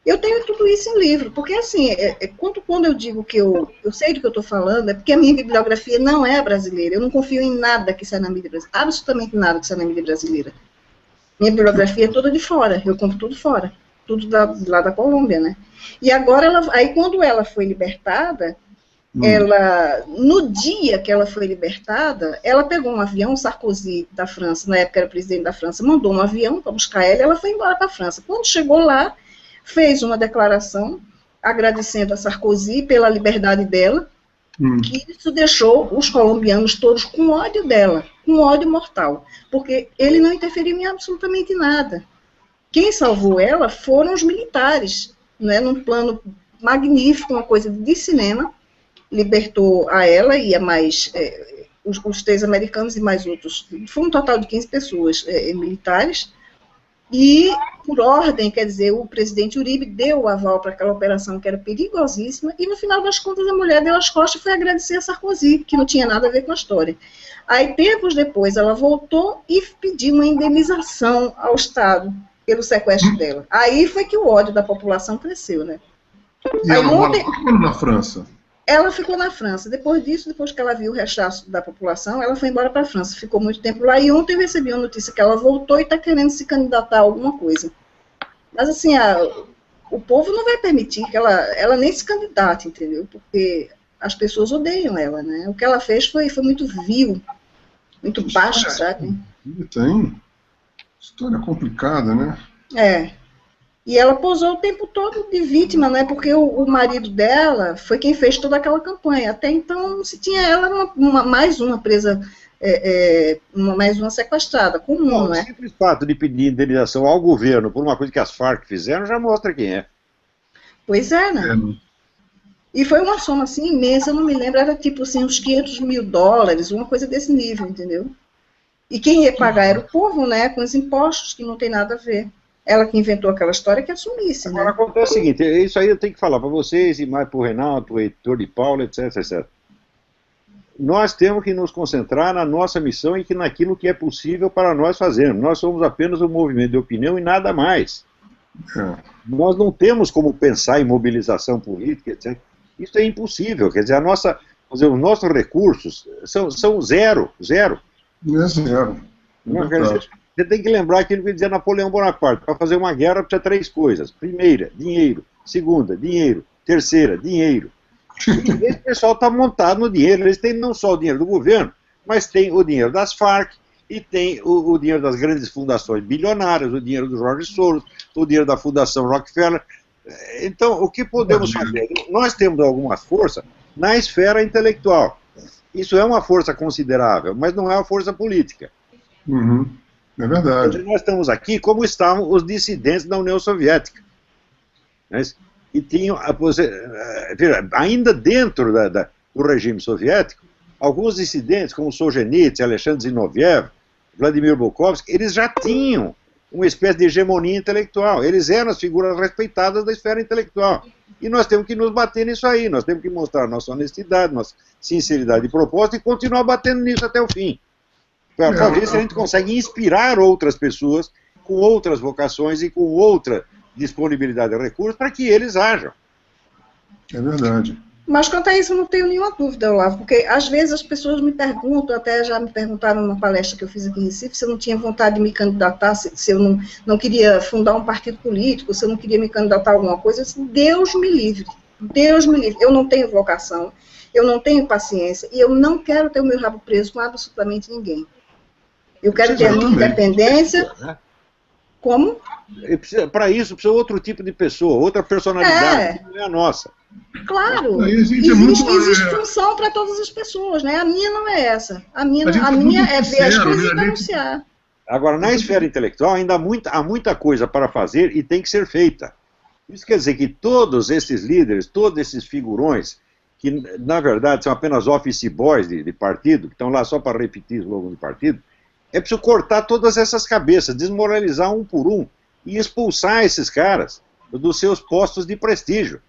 Eu tenho tudo isso em livro, porque assim, quando eu digo que eu sei do que eu estou falando, é porque a minha bibliografia não é brasileira, eu não confio em nada que sai na mídia brasileira, absolutamente nada que sai na mídia brasileira. Minha bibliografia é toda de fora, eu compro tudo fora, tudo lá da Colômbia, né? E agora, aí quando ela foi libertada, no dia que ela foi libertada, ela pegou um avião, Sarkozy da França, na época era presidente da França, mandou um avião para buscar ela e ela foi embora para a França. Quando chegou lá, fez uma declaração agradecendo a Sarkozy pela liberdade dela, que isso deixou os colombianos todos com ódio dela, com ódio mortal, porque ele não interferiu em absolutamente nada. Quem salvou ela foram os militares, né, num plano magnífico, uma coisa de cinema, libertou a ela e a mais os 3 americanos e mais outros, foi um total de 15 pessoas militares. E, por ordem, quer dizer, o presidente Uribe deu o aval para aquela operação que era perigosíssima, e no final das contas a mulher deu as costas e foi agradecer a Sarkozy, que não tinha nada a ver com a história. Aí, tempos depois, ela voltou e pediu uma indenização ao Estado pelo sequestro dela. Aí foi que o ódio da população cresceu, né? E ela ficou na França? Ela ficou na França. Depois disso, depois que ela viu o rechaço da população, ela foi embora para a França. Ficou muito tempo lá. E ontem eu recebi uma notícia que ela voltou e está querendo se candidatar a alguma coisa. Mas, assim, o povo não vai permitir que ela nem se candidate, entendeu? Porque as pessoas odeiam ela, né? O que ela fez foi muito vil, muito baixo, sabe? Tem. História complicada, né? E ela posou o tempo todo de vítima, né? Porque o marido dela foi quem fez toda aquela campanha. Até então, se tinha ela mais uma presa, mais uma sequestrada, comum, né? O simples fato de pedir indenização ao governo por uma coisa que as Farc fizeram já mostra quem é. Pois é, né? E foi uma soma assim imensa, eu não me lembro, era tipo assim, uns $500 mil, uma coisa desse nível, entendeu? E quem ia pagar era o povo, né? Com os impostos, que não tem nada a ver. Ela que inventou aquela história que assumisse, né? Agora acontece o seguinte, isso aí eu tenho que falar para vocês, e mais para o Renato, o Heitor de Paula, etc, etc. Nós temos que nos concentrar na nossa missão e naquilo que é possível para nós fazermos. Nós somos apenas um movimento de opinião e nada mais. Nós não temos como pensar em mobilização política, etc. Isso é impossível, quer dizer, os nossos recursos são zero. É zero. Não, você tem que lembrar aquilo que dizia Napoleão Bonaparte. Para fazer uma guerra precisa 3 coisas. Primeira, dinheiro. Segunda, dinheiro. Terceira, dinheiro. E esse pessoal está montado no dinheiro. Eles têm não só o dinheiro do governo, mas tem o dinheiro das Farc e tem o dinheiro das grandes fundações bilionárias, o dinheiro do Jorge Soros, o dinheiro da Fundação Rockefeller. Então, o que podemos fazer? Nós temos alguma força na esfera intelectual. Isso é uma força considerável, mas não é uma força política. É verdade. Nós estamos aqui como estavam os dissidentes da União Soviética. Né? E tinham, ainda dentro do regime soviético, alguns dissidentes, como Solzhenitsyn, Alexandre Zinoviev, Vladimir Bukovsky, eles já tinham uma espécie de hegemonia intelectual. Eles eram as figuras respeitadas da esfera intelectual. E nós temos que nos bater nisso aí, nós temos que mostrar nossa honestidade, nossa sinceridade de propósito e continuar batendo nisso até o fim. Para ver se a gente consegue inspirar outras pessoas com outras vocações e com outra disponibilidade de recursos para que eles ajam. É verdade. Mas quanto a isso eu não tenho nenhuma dúvida, Olavo, porque às vezes as pessoas me perguntam, até já me perguntaram numa palestra que eu fiz aqui em Recife, se eu não tinha vontade de me candidatar, se eu não queria fundar um partido político, se eu não queria me candidatar a alguma coisa. Eu disse, Deus me livre, Deus me livre. Eu não tenho vocação, eu não tenho paciência, e eu não quero ter o meu rabo preso com absolutamente ninguém. Eu quero ter a minha independência. Como? Para isso, precisa outro tipo de pessoa, outra personalidade, que não é a nossa. Claro, existe função para todas as pessoas, né? A minha não é essa. A minha é ver as coisas e denunciar. Agora, na esfera intelectual, ainda há muita coisa para fazer e tem que ser feita. Isso quer dizer que todos esses líderes, todos esses figurões, que na verdade são apenas office boys de partido, que estão lá só para repetir slogan de partido, é preciso cortar todas essas cabeças, desmoralizar um por um e expulsar esses caras dos seus postos de prestígio.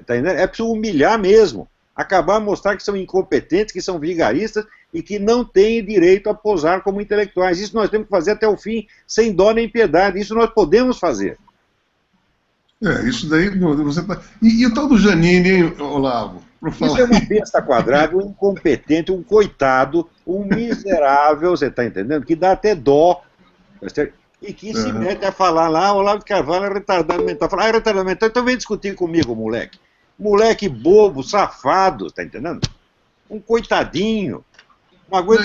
Tá entendendo? É preciso humilhar mesmo, acabar mostrar que são incompetentes, que são vigaristas e que não têm direito a posar como intelectuais. Isso nós temos que fazer até o fim, sem dó nem piedade. Isso nós podemos fazer. Isso daí... E o tal do Janine, hein, Olavo? Isso é uma besta quadrada, um incompetente, um coitado, um miserável, você está entendendo? Que dá até dó. E que se mete a falar lá, Olavo de Carvalho é retardado mental. Fala, é retardado mental, então vem discutir comigo, moleque. Moleque bobo, safado, tá entendendo? Um coitadinho. Uma coisa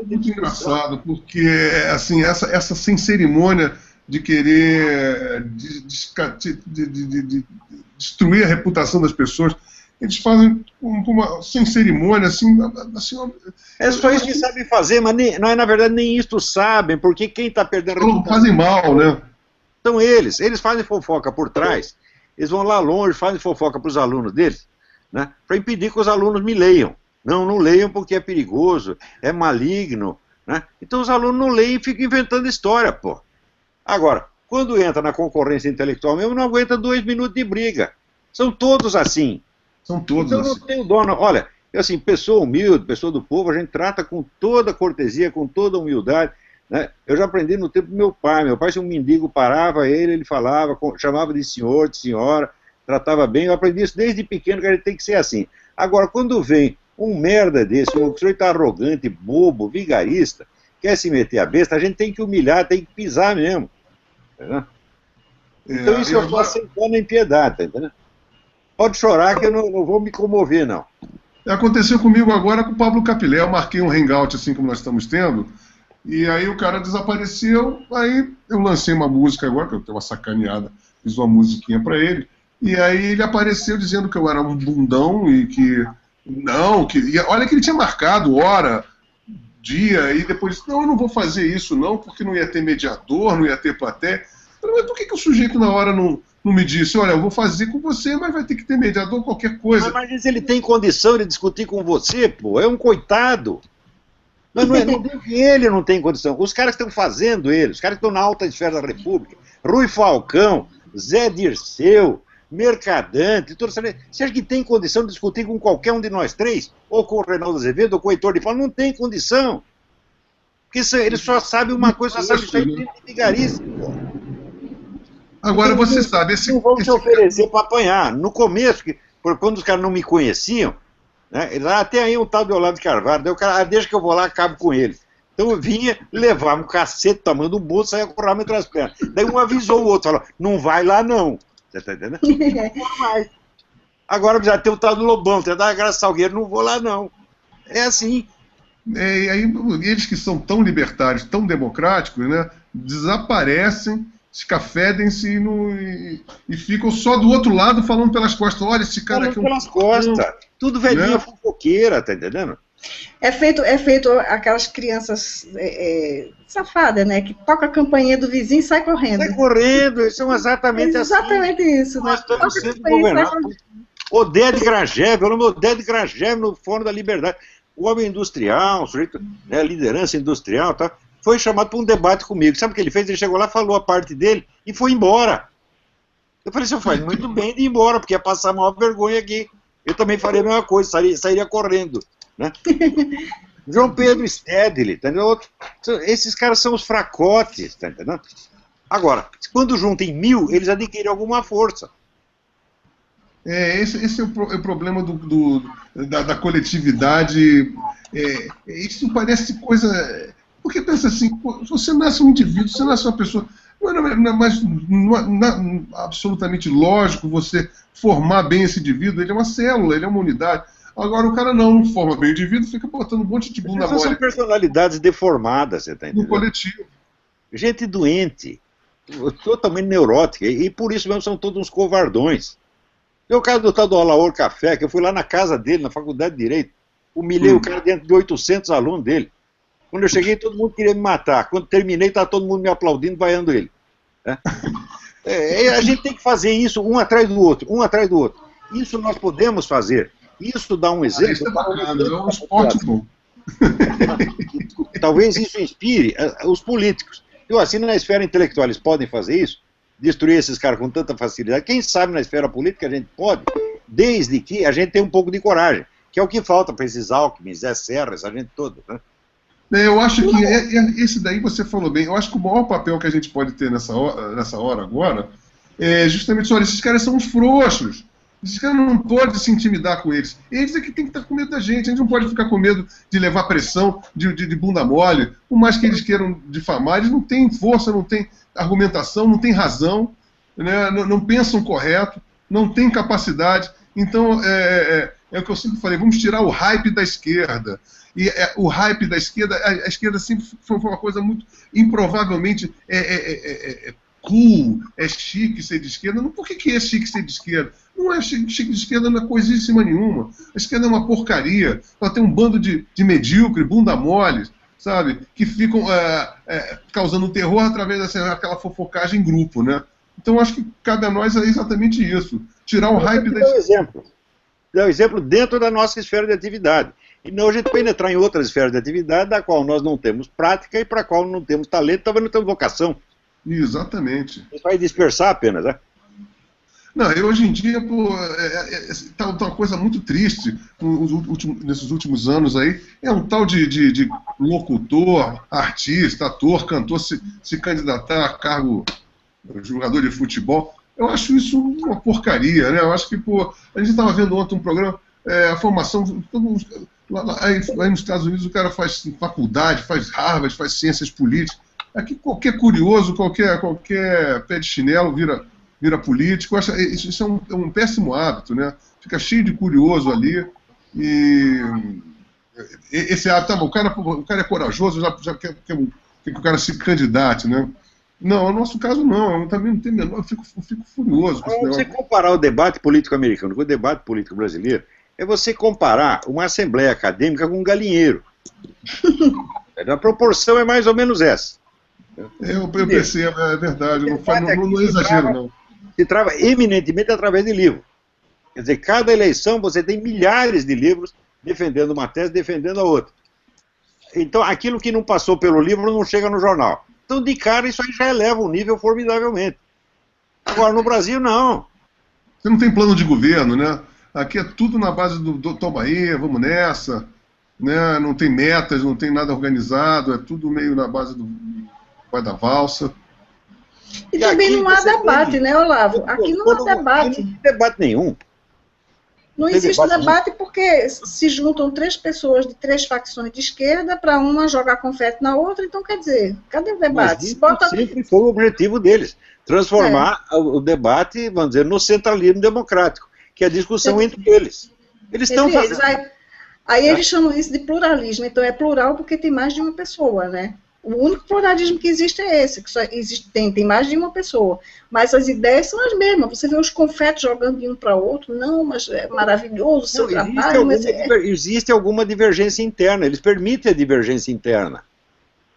muito engraçado, porque assim, essa sem cerimônia de querer destruir a reputação das pessoas, eles fazem sem cerimônia, assim... É só isso que sabem fazer, mas na verdade nem isto sabem, porque quem está perdendo a reputação... Fazem mal, né? São eles fazem fofoca por trás, eles vão lá longe, fazem fofoca para os alunos deles, né, para impedir que os alunos me leiam. Não leiam porque é perigoso, é maligno, né? Então os alunos não leem e ficam inventando história, pô. Agora, quando entra na concorrência intelectual mesmo, não aguenta 2 minutos de briga. São todos assim. São todos então, assim. Não tenho dono. Olha, assim, pessoa humilde, pessoa do povo, a gente trata com toda cortesia, com toda humildade, né? Eu já aprendi no tempo do meu pai. Meu pai, se um mendigo parava ele falava, chamava de senhor, de senhora, tratava bem. Eu aprendi isso desde pequeno, que a gente tem que ser assim. Agora, quando vem um merda desse, um sujeito arrogante, bobo, vigarista, quer se meter a besta, a gente tem que humilhar, tem que pisar mesmo. Tá, então isso eu faço sem dó nem piedade, tá entendendo? Pode chorar que eu não vou me comover, não. Aconteceu comigo agora com o Pablo Capilé. Eu marquei um hangout assim como nós estamos tendo, e aí o cara desapareceu, aí eu lancei uma música agora, que eu tenho uma sacaneada, fiz uma musiquinha pra ele, e aí ele apareceu dizendo que eu era um bundão e que... olha que ele tinha marcado hora, dia, e depois disse, não, eu não vou fazer isso não, porque não ia ter mediador, não ia ter plateia. Mas por que o sujeito na hora não me disse, olha, eu vou fazer com você, mas vai ter que ter mediador, qualquer coisa. Mas ele tem condição de discutir com você, pô, é um coitado. Mas não tem que ele não tem condição. Os caras que estão fazendo ele, os caras que estão na alta esfera da República, Rui Falcão, Zé Dirceu, Mercadante, você acha que tem condição de discutir com qualquer um de nós três? Ou com o Reinaldo Azevedo, ou com o Heitor de Paula? Não tem condição. Porque ele só sabe uma coisa, só sabe isso de vigaríssimo. Agora você sabe... Não vão se oferecer para apanhar. No começo, quando os caras não me conheciam, né, até aí um tal de Olavo de Carvalho, daí o cara, deixa que eu vou lá, acabo com ele. Então eu vinha, levava um cacete, tamanho do bolso, saia com o ramo entre as pernas. Daí um avisou o outro, falou, não vai lá não. Você está entendendo? Agora já tem o tal do Lobão, tem da Graça Salgueiro, não vou lá não. É assim. E aí eles que são tão libertários, tão democráticos, né, desaparecem, escafedem-se e ficam só do outro lado falando pelas costas. Olha, esse cara aqui... pelas costas. Tudo velhinha, né? Fofoqueira, tá entendendo? É feito aquelas crianças safadas, né? Que toca a campainha do vizinho e sai correndo. Sai correndo, são exatamente assim. Exatamente isso, né? Nós estamos sendo governados. Oded Grajew, eu não Oded Grajew no Fórum da Liberdade. o homem industrial, o sujeito, né, liderança industrial, tá, foi chamado para um debate comigo. Sabe o que ele fez? Ele chegou lá, falou a parte dele e foi embora. Eu falei, seu faz muito bem de ir embora, porque ia passar a maior vergonha aqui. Eu também faria a mesma coisa, sairia correndo. Né? João Pedro Stedley, entendeu? Esses caras são os fracotes, tá entendendo? Agora, quando juntem 1000, eles adquirem alguma força. Esse é o problema da coletividade. Isso parece coisa... Porque pensa assim, você nasce um indivíduo, você nasce uma pessoa... Não é absolutamente lógico você formar bem esse indivíduo, ele é uma célula, ele é uma unidade. Agora o cara não forma bem o indivíduo, fica botando um monte de bunda mole. São personalidades deformadas, você está entendendo? No coletivo. Gente doente, totalmente neurótica, e por isso mesmo são todos uns covardões. Tem o caso do tal do Alaor Café, que eu fui lá na casa dele, na Faculdade de Direito, humilhei o cara dentro de 800 alunos dele. Quando eu cheguei, todo mundo queria me matar. Quando terminei, estava todo mundo me aplaudindo, vaiando ele. Né? A gente tem que fazer isso um atrás do outro, um atrás do outro. Isso nós podemos fazer. Isso dá um exemplo. Isso é bacana, é um esporte bom. Talvez isso inspire os políticos. Então, assim, na esfera intelectual, eles podem fazer isso? Destruir esses caras com tanta facilidade? Quem sabe na esfera política a gente pode, desde que a gente tenha um pouco de coragem, que é o que falta para esses Alckmin, Zé Serra, essa gente toda, né? Eu acho que esse daí você falou bem. Eu acho que o maior papel que a gente pode ter nessa hora agora é justamente, olha, esses caras são uns frouxos. Esses caras não podem se intimidar com eles. Eles é que tem que estar com medo da gente. A gente não pode ficar com medo de levar pressão, de bunda mole. Por mais que eles queiram difamar, eles não têm força, não têm argumentação, não têm razão, né? Não pensam correto, não têm capacidade. Então, é o que eu sempre falei, vamos tirar o hype da esquerda. E o hype da esquerda, a esquerda sempre foi uma coisa muito, improvavelmente, cool, é chique ser de esquerda. Por que é chique ser de esquerda? Não é chique de esquerda, não é coisíssima nenhuma. A esquerda é uma porcaria. Ela tem um bando de medíocre, bunda mole, sabe? Que ficam causando terror através daquela fofocagem em grupo, né? Então acho que cabe a nós exatamente isso. Tirar o hype da esquerda. Dá um exemplo dentro da nossa esfera de atividade. E não a gente penetrar em outras esferas de atividade da qual nós não temos prática e para a qual não temos talento, talvez não temos vocação. Exatamente. Isso vai dispersar apenas, né? Não, hoje em dia, tá uma coisa muito triste nesses últimos anos aí, é um tal de locutor, artista, ator, cantor se candidatar a cargo de jogador de futebol. Eu acho isso uma porcaria, né? Eu acho que, a gente estava vendo ontem um programa, a formação, aí nos Estados Unidos o cara faz faculdade, faz Harvard, faz ciências políticas. Aqui qualquer curioso, qualquer pé de chinelo vira político. Isso é um péssimo hábito, né? Fica cheio de curioso ali. E esse hábito, o cara é corajoso, já quer que o cara se candidate, né? Não, no nosso caso não, eu também não tenho menor, eu fico furioso com esse negócio. Você comparar o debate político americano com o debate político brasileiro, é você comparar uma assembleia acadêmica com um galinheiro. A proporção é mais ou menos essa. Eu percebo, é verdade, não é exagero, não. Se trava eminentemente através de livro. Quer dizer, cada eleição você tem milhares de livros defendendo uma tese, defendendo a outra. Então, aquilo que não passou pelo livro não chega no jornal. Então, de cara, isso aí já eleva o nível formidavelmente. Agora, no Brasil, não. Você não tem plano de governo, né? Aqui é tudo na base do toma aí, vamos nessa, né? Não tem metas, não tem nada organizado, é tudo meio na base do vai da valsa. E também não há debate, né, Olavo? Aqui não há debate. Não tem debate nenhum. Não existe debate porque se juntam 3 pessoas de 3 facções de esquerda para uma jogar confete na outra, então quer dizer, cadê o debate? Sempre foi o objetivo deles, transformar o debate, vamos dizer, no centralismo democrático, que é a discussão entre eles. Eles estão fazendo. Aí eles chamam isso de pluralismo, então é plural porque tem mais de uma pessoa, né? O único pluralismo que existe é esse, que só existe, tem mais de uma pessoa. Mas as ideias são as mesmas. Você vê os confetes jogando de um para o outro, não, mas é maravilhoso o seu trabalho. Existe alguma divergência interna, eles permitem a divergência interna.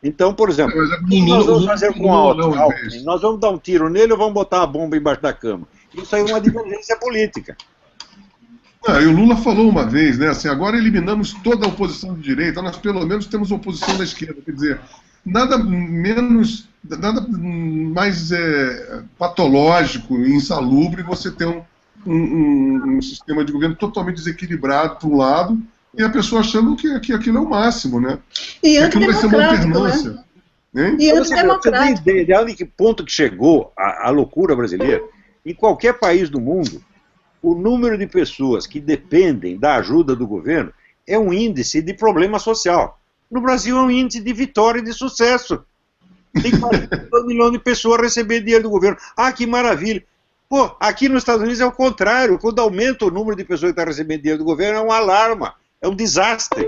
Então, por exemplo, o que nós vamos fazer com o Alckmin? Nós vamos dar um tiro nele ou vamos botar a bomba embaixo da cama? Isso aí é uma divergência política. E o Lula falou uma vez, né, assim, agora eliminamos toda a oposição de direita, nós pelo menos temos oposição da esquerda, quer dizer, nada mais patológico e insalubre você ter um sistema de governo totalmente desequilibrado para um lado e a pessoa achando que aquilo é o máximo, né? E aquilo vai ser uma alternância. Né? E você tem ideia de onde que ponto que chegou a loucura brasileira? Em qualquer país do mundo, o número de pessoas que dependem da ajuda do governo é um índice de problema social. No Brasil é um índice de vitória e de sucesso. Tem 42 milhões de pessoas recebendo dinheiro do governo. Ah, que maravilha. Pô, aqui nos Estados Unidos é o contrário. Quando aumenta o número de pessoas que estão recebendo dinheiro do governo, é um alarma, é um desastre.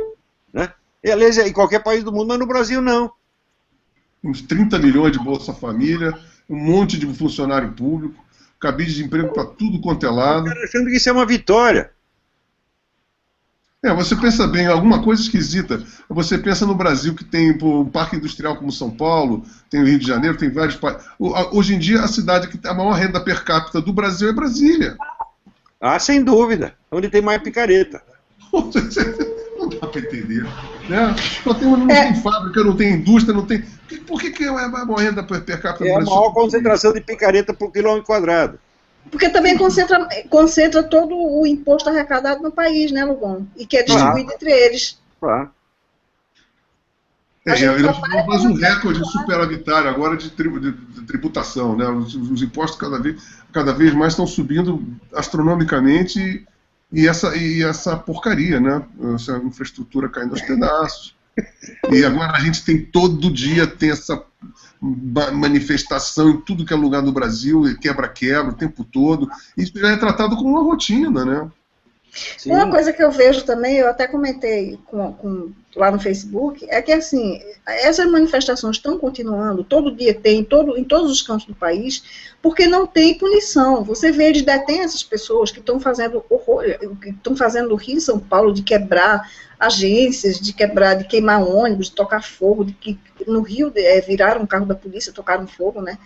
Né? E, aliás, em qualquer país do mundo, mas no Brasil não. Uns 30 milhões de Bolsa Família, um monte de funcionário público, cabide de emprego para tudo quanto é lado. Achando que isso é uma vitória. Você pensa bem, alguma coisa esquisita. Você pensa no Brasil, que tem um parque industrial como São Paulo, tem o Rio de Janeiro, tem vários países. Hoje em dia, a cidade que tem a maior renda per capita do Brasil é Brasília. Ah, sem dúvida. Onde tem mais picareta. Não dá para entender. Né? Não tem fábrica, não tem indústria, não tem... Por que é a maior renda per capita do Brasil? É a maior concentração de picareta por quilômetro quadrado. Porque também concentra todo o imposto arrecadado no país, né, Lugon? E que é distribuído entre eles. Claro. Nós tivemos um recorde superavitário agora de tributação. Né? Os impostos cada vez mais estão subindo astronomicamente e essa porcaria, né? Essa infraestrutura caindo aos pedaços. E agora a gente tem todo dia essa manifestação em tudo que é lugar do Brasil, quebra-quebra o tempo todo. Isso já é tratado como uma rotina, né? Sim. Uma coisa que eu vejo também, eu até comentei lá no Facebook, é que assim, essas manifestações estão continuando, todo dia tem, em todos os cantos do país, porque não tem punição. Você vê, eles detêm essas pessoas que estão fazendo horror, que estão fazendo no Rio e São Paulo de quebrar agências, de queimar ônibus, de tocar fogo, de que no Rio viraram um carro da polícia, tocaram fogo, né?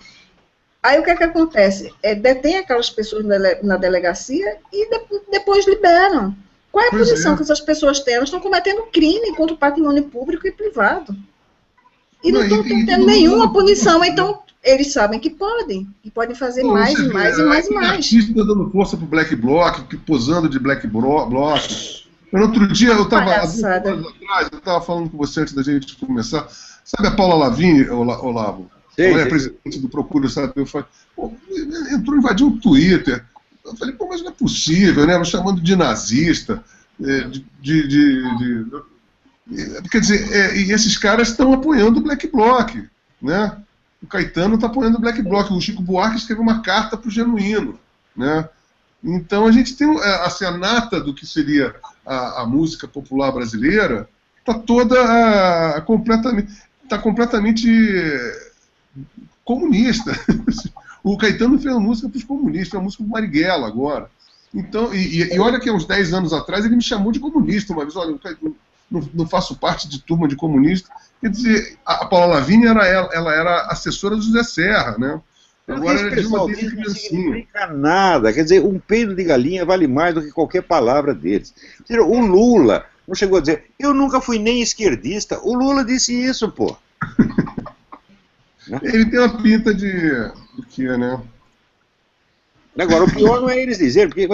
Aí o que é que acontece? Detém aquelas pessoas na delegacia e depois liberam. Qual é a punição que essas pessoas têm? Elas estão cometendo crime contra o patrimônio público e privado. E não estão tendo nenhuma punição, então eles sabem que podem fazer mais e mais e mais e mais. Artista dando força pro Black Bloc, posando de Black Bloc. No outro dia, eu estava falando com você antes da gente começar. Sabe a Paula Lavigne, Olavo? Ela é presidente do Procura, sabe? Eu falei, entrou, invadiu o Twitter. Eu falei, mas não é possível, né? Me chamando de nazista, quer dizer, e esses caras estão apoiando o Black Bloc, né? O Caetano está apoiando o Black Bloc, o Chico Buarque escreveu uma carta para o Genuíno, né? Então a gente tem assim, a nata do que seria a música popular brasileira, está toda completamente comunista. O Caetano fez uma música para os comunistas, uma música para o Marighella agora. Então, e olha que há uns 10 anos atrás ele me chamou de comunista uma vez. Olha, não faço parte de turma de comunista. Quer dizer, a Paula Lavigne ela era assessora do José Serra, né? Agora ela é de uma criancinha. Não significa nada. Quer dizer, um peido de galinha vale mais do que qualquer palavra deles. O Lula não chegou a dizer, eu nunca fui nem esquerdista. O Lula disse isso, pô. Ele tem uma pinta de que, né? Agora, o pior não é eles dizerem, porque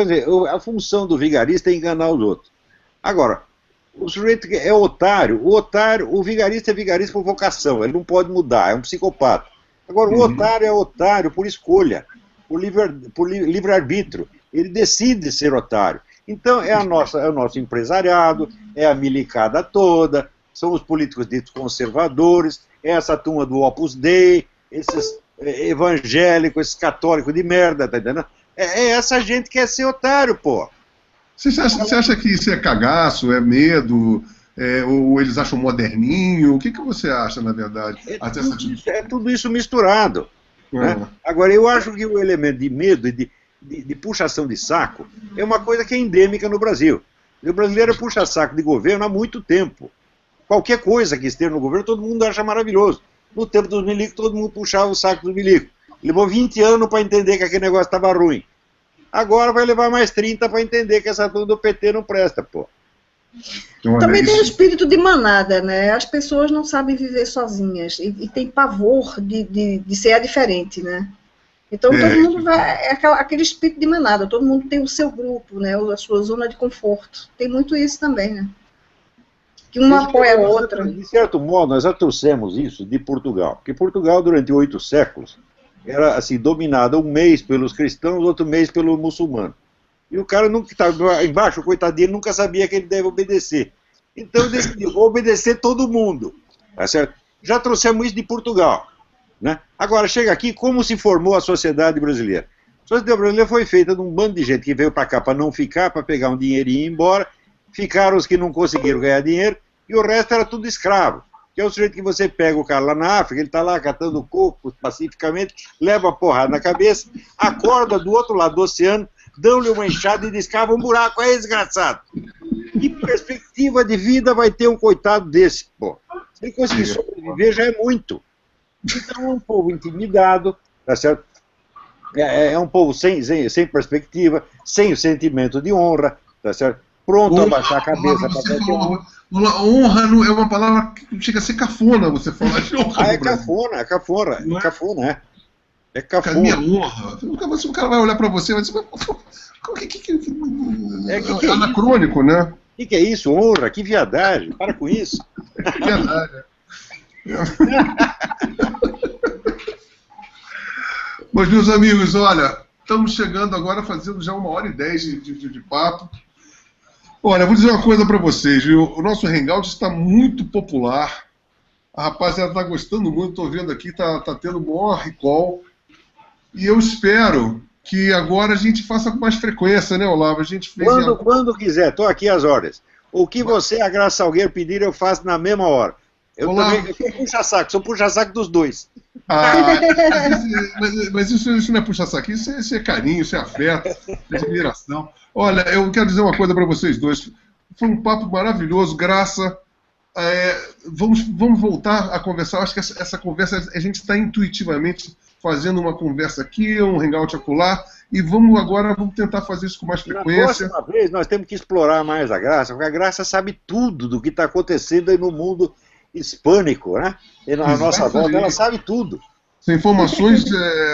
a função do vigarista é enganar os outros. Agora, o sujeito que é otário, o vigarista é vigarista por vocação, ele não pode mudar, é um psicopata. Agora, o otário é otário por escolha, por livre-arbítrio. Ele decide ser otário. Então, é o nosso empresariado, é a milicada toda, são os políticos ditos conservadores, é essa turma do Opus Dei, esses evangélicos, esses católicos de merda, tá entendendo? É essa gente que quer ser otário, pô. Você acha que isso é cagaço, é medo, ou eles acham moderninho? O que você acha, na verdade? É tudo isso misturado. Né? Agora, eu acho que o elemento de medo e de puxação de saco é uma coisa que é endêmica no Brasil. O brasileiro puxa saco de governo há muito tempo. Qualquer coisa que esteja no governo, todo mundo acha maravilhoso. No tempo dos milicos, todo mundo puxava o saco do milico. Levou 20 anos para entender que aquele negócio estava ruim. Agora vai levar mais 30 para entender que essa turma do PT não presta, pô. Também tem o espírito de manada, né? As pessoas não sabem viver sozinhas e tem pavor de ser diferente, né? Então todo mundo vai, aquele espírito de manada, todo mundo tem o seu grupo, né? A sua zona de conforto. Tem muito isso também, né? Que uma apoia a outra. De certo modo, nós já trouxemos isso de Portugal, porque Portugal, durante 8 séculos, era assim, dominada um mês pelos cristãos, outro mês pelo muçulmano. E o cara nunca estava embaixo, coitadinho, nunca sabia que ele deve obedecer. Então ele decidiu, vou obedecer todo mundo. Tá certo? Já trouxemos isso de Portugal. Né? Agora, chega aqui, como se formou a sociedade brasileira? A sociedade brasileira foi feita de um bando de gente que veio para cá para não ficar, para pegar um dinheirinho e ir embora. Ficaram os que não conseguiram ganhar dinheiro, e o resto era tudo escravo. Que é o sujeito que você pega o cara lá na África, ele está lá catando coco pacificamente, leva a porrada na cabeça, acorda do outro lado do oceano, dão-lhe uma enxada e descava um buraco. Aí, desgraçado. Que perspectiva de vida vai ter um coitado desse? Pô, se ele conseguir sobreviver, já é muito. Então é um povo intimidado, tá certo? É um povo sem perspectiva, sem o sentimento de honra, tá certo? Pronto a baixar a cabeça para qualquer um. Honra não é uma palavra que chega a ser cafona, você falar de honra. É cafona. É cafona. Minha honra. O cara vai olhar para você e vai dizer, é anacrônico, né? O que é isso? Honra? Que viadagem. Para com isso. Que viadagem. Mas, meus amigos, olha, estamos chegando agora, fazendo já 1h10 de papo. Olha, vou dizer uma coisa para vocês, viu? O nosso Hangout está muito popular. A rapaziada está gostando muito, estou vendo aqui, está tendo o maior recall. E eu espero que agora a gente faça com mais frequência, né, Olavo? A gente fez quando quiser, estou aqui às ordens. O que você, a Graça Salgueiro, pedir, eu faço na mesma hora. Eu também sou puxa-saco, sou puxa-saco dos dois. Mas isso não é puxa-saco, isso é carinho, isso é afeto, é admiração. Olha, eu quero dizer uma coisa para vocês dois. Foi um papo maravilhoso, Graça. Vamos voltar a conversar. Eu acho que essa conversa, a gente está intuitivamente fazendo uma conversa aqui, um hangout acolá, e vamos tentar fazer isso com mais frequência. Na próxima vez nós temos que explorar mais a Graça, porque a Graça sabe tudo do que está acontecendo aí no mundo hispânico, né? E na nossa volta, ela sabe tudo. São informações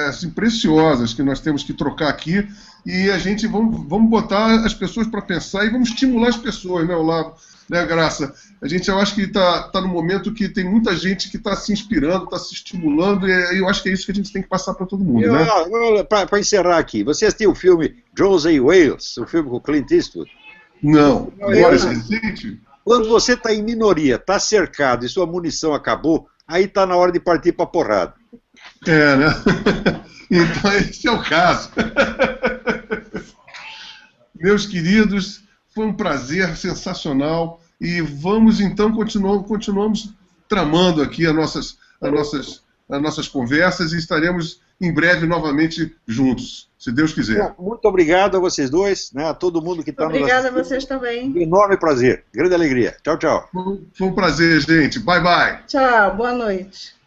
assim, preciosas que nós temos que trocar aqui, e a gente vamos botar as pessoas para pensar e vamos estimular as pessoas, né, Olavo? Né, Graça? Eu acho que está no momento que tem muita gente que está se inspirando, está se estimulando, e eu acho que é isso que a gente tem que passar para todo mundo, né? Para encerrar aqui, você assistiu o filme Josie Wales, o filme com Clint Eastwood? Não. Agora é recente? Quando você está em minoria, está cercado e sua munição acabou, aí está na hora de partir para porrada. É, né? Então esse é o caso. Meus queridos, foi um prazer sensacional e vamos então continuamos tramando aqui as nossas conversas e estaremos em breve novamente juntos, se Deus quiser. Muito obrigado a vocês dois, né, a todo mundo que está nos assistindo. Obrigada a vocês também. Enorme prazer, grande alegria. Tchau, tchau. Foi um prazer, gente. Bye, bye. Tchau, boa noite.